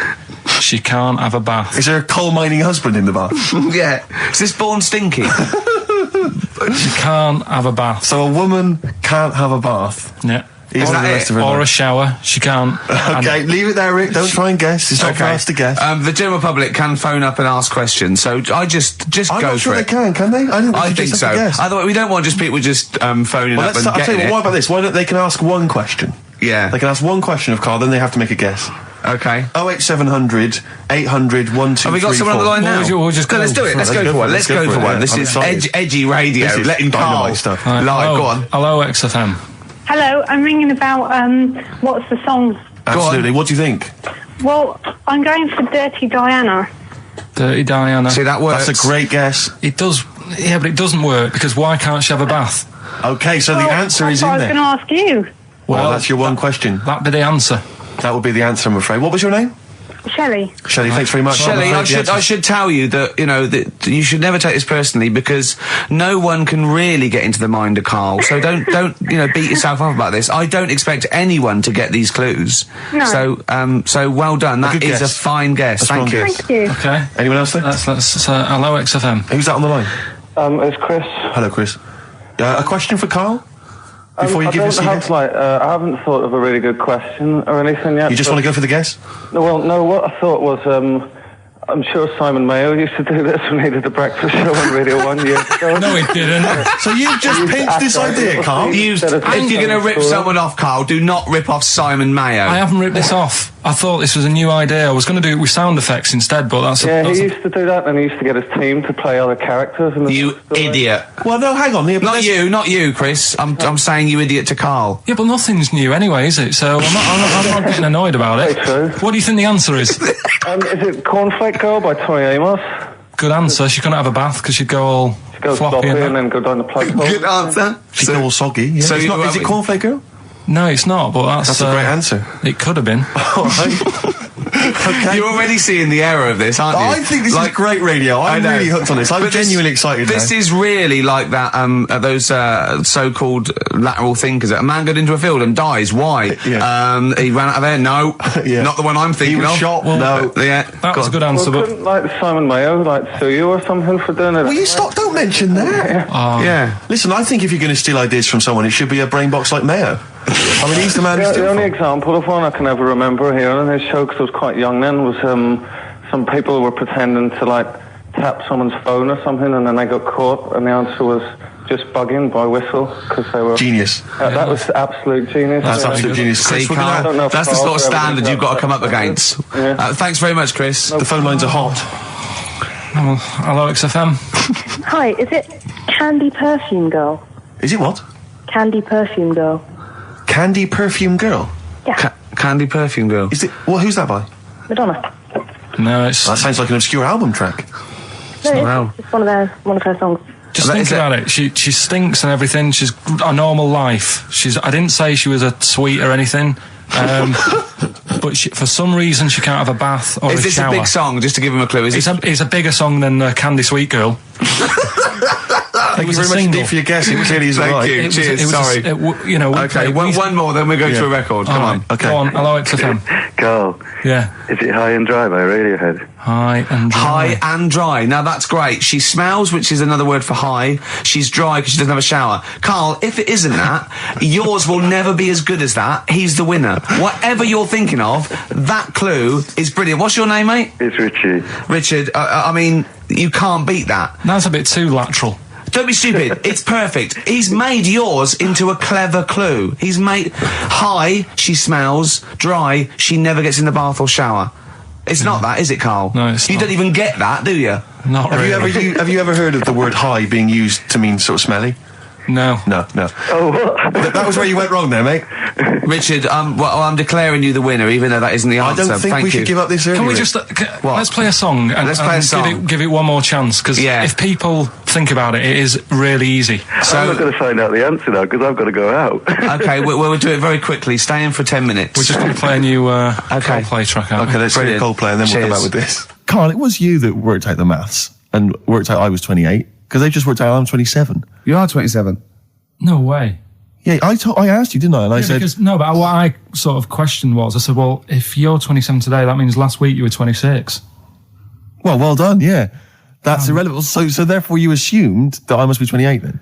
she can't have a bath. Is there a coal mining husband in the bath? Yeah. Is this Born Stinky? She can't have a bath. So a woman can't have a bath. Yeah. Even the rest of her Or a life. shower. She can't. Okay, leave it there, Rick. Don't try and guess. It's not for us to guess. The general public can phone up and ask questions, so I just I'm go not sure for they it. can they? I think so. Otherwise, we don't want just people just phoning Well, up and I'll tell getting you it. what about this? Why don't they can ask one question? Yeah. They can ask one question of Karl, then they have to make a guess. Okay. 08700 800 1234. Have we got someone on the line now? We'll just go. Let's do it. Let's go for it. Let's go for one. This I'm is excited. edgy radio. This is Letting Karl dynamite stuff. live. Go on. Hello, XFM. Hello, I'm ringing about, what's the song? Absolutely. What do you think? Well, I'm going for Dirty Diana. Dirty Diana. See, that works. That's a great guess. It does. Yeah, but it doesn't work, because why can't she have a bath? Okay, so the answer is that's what in I was there. going to ask you. Well, that's your one question. That'd be the answer. That would be the answer, I'm afraid. What was your name? Shelley. Shelley, thanks very much. Shelley, I'm afraid the I answer- should tell you that, you know, that you should never take this personally, because no one can really get into the mind of Karl. So don't you know, beat yourself up about this. I don't expect anyone to get these clues. No. So well done. That good is guess. a fine guess. A strong Thank you. guess. Thank you. Okay. Anyone else there? Let's hello, XFM. Who's that on the line? It's Chris. Hello, Chris. A question for Karl? Before you give us your guess? I haven't thought of a really good question or anything yet. You just want to go for the guess? No, what I thought was, I'm sure Simon Mayo used to do this when he did the breakfast show on Radio 1 years ago. No, it didn't. So you've just pinched this idea, Karl? If you're going to rip someone off, Karl, do not rip off Simon Mayo. I haven't ripped this off. I thought this was a new idea. I was going to do it with sound effects instead, but that's Yeah, he used to do that, and he used to get his team to play other characters. In the You story. idiot. Well, no, hang on. Not you, Chris. I'm saying you idiot to Karl. Yeah, but nothing's new anyway, is it? So I'm not getting annoyed about it. Very true. What do you think the answer is? Is it Cornflake Girl by Tonny Amos? Good answer. She couldn't have a bath because she'd go all Go floppy sloppy and and that. then go down the plug hole. Good answer. She's all soggy. Yeah. So Is it Cornflake Girl? No, it's not, but That's a great answer. It could have been. All right. Okay. You're already seeing the error of this, aren't you? I think this is great radio. I'm I know. really hooked on this. I'm But genuinely excited This now. is really like that, those so-called lateral thinkers. A man got into a field and dies. Why? Yeah. He ran out of air. No, Yeah. not the one I'm He thinking was of. shot. Well, No. Yeah, That was a good Well, answer, but couldn't Simon Mayo sue you or something for doing it? Will you stop? Don't mention that. Yeah. Listen, I think if you're going to steal ideas from someone, it should be a brain box like Mayo. I mean, he's the man who The steals only from. example of one I can ever remember hearing on his show, because I was quite young then, was some people were pretending to, like, tap someone's phone or something, and then they got caught, and the answer was just bugging by whistle, because they were... Genius. That was absolute genius. That's Yeah. absolute genius. See, Chris, we're gonna- I don't know Karl, if that's the Karl's sort of ever standard done you've got to that. come up against. Yeah. Thanks very much, Chris. the phone lines are hot. hello, XFM. Hi, is it Candy Perfume Girl? Is it what? Candy Perfume Girl. Candy Perfume Girl? Yeah, Candy Perfume Girl. Is it? Well, who's that by? Madonna. No, it's That sounds like an obscure album track. No, Wow. it's one of her songs. just That think is about it. She stinks and everything. She's a normal life. I didn't say she was a sweet or anything. But for some reason she can't have a bath or Is a this shower. a big song? Just to give him a clue. It's a bigger song than Candy Sweet Girl. Thank you was very a much single. indeed for your guess. It clearly is Thank right. you. Cheers. Sorry. You know. Okay, one more, then we go to a record. Come on. Okay. Go on. Hello, XFM. Carl, Yeah. is it High and Dry by Radiohead? High and dry. High and dry. Now that's great. She smells, which is another word for high. She's dry because she doesn't have a shower. Karl, if it isn't that, yours will never be as good as that. He's the winner. Whatever you're thinking of, that clue is brilliant. What's your name, mate? It's Richie. Richard. I mean, you can't beat that. That's a bit too lateral. Don't be stupid. It's perfect. He's made yours into a clever clue. He's made high, she smells, dry, she never gets in the bath or shower. It's not that, is it, Carl? No, it's You not. don't even get that, do you? Not really. Have you ever heard of the word high being used to mean sort of smelly? No. No. Oh, what? That was where you went wrong there, mate. Richard, I'm declaring you the winner, even though that isn't the I answer. don't think Thank we you. should give up this early. Can we Rick. just let's play a song and, Let's play a song. Give it one more chance, because Yeah. if people think about it, it is really easy. I'm not going to find out the answer now because I've got to go out. Okay, we'll do it very quickly. Stay in for 10 minutes. We're just going to play a new Coldplay track out. Okay, let's do Brilliant. Coldplay and then we'll come Cheers. back with this. Carl, it was you that worked out the maths and worked out I was 28 because they just worked out I'm 27. You are 27. No way. Yeah, I asked you, didn't I? And I said, But what I sort of questioned was, I said, well, if you're 27 today, that means last week you were 26. well done, yeah. That's irrelevant. So therefore you assumed that I must be 28 then.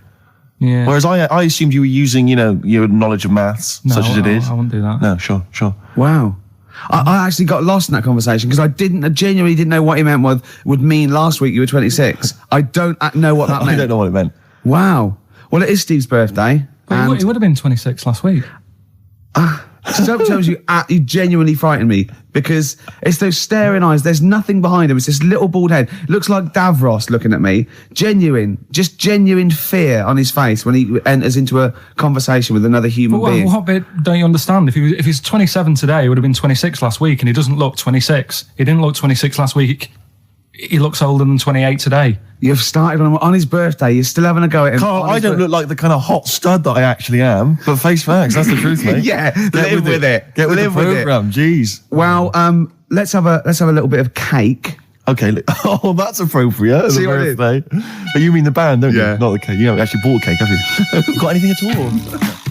Yeah. Whereas I assumed you were using, your knowledge of maths, such as it is. I wouldn't do that. No, sure. Wow. I actually got lost in that conversation because I genuinely didn't know what he meant would mean last week you were 26. I don't know what that meant. I don't know what it meant. Wow. Well, it is Steve's birthday. But he would have been 26 last week. Sometimes you genuinely frighten me because it's those staring eyes. There's nothing behind him. It's this little bald head. Looks like Davros looking at me. Genuine fear on his face when he enters into a conversation with another human being. What bit don't you understand? If he's 27 today, he would have been 26 last week, and he doesn't look 26. He didn't look 26 last week. He looks older than 28 today. You've started on his birthday. You're still having a go at him. Carl, I don't look like the kind of hot stud that I actually am, but face facts, that's the truth, mate. Yeah, live with it. Get with the programme, jeez. Well, let's have a little bit of cake. Okay, that's appropriate. See The what I did? birthday. But you mean the band, don't Yeah. you? Not the cake. You haven't actually bought a cake, have you? Got anything at all?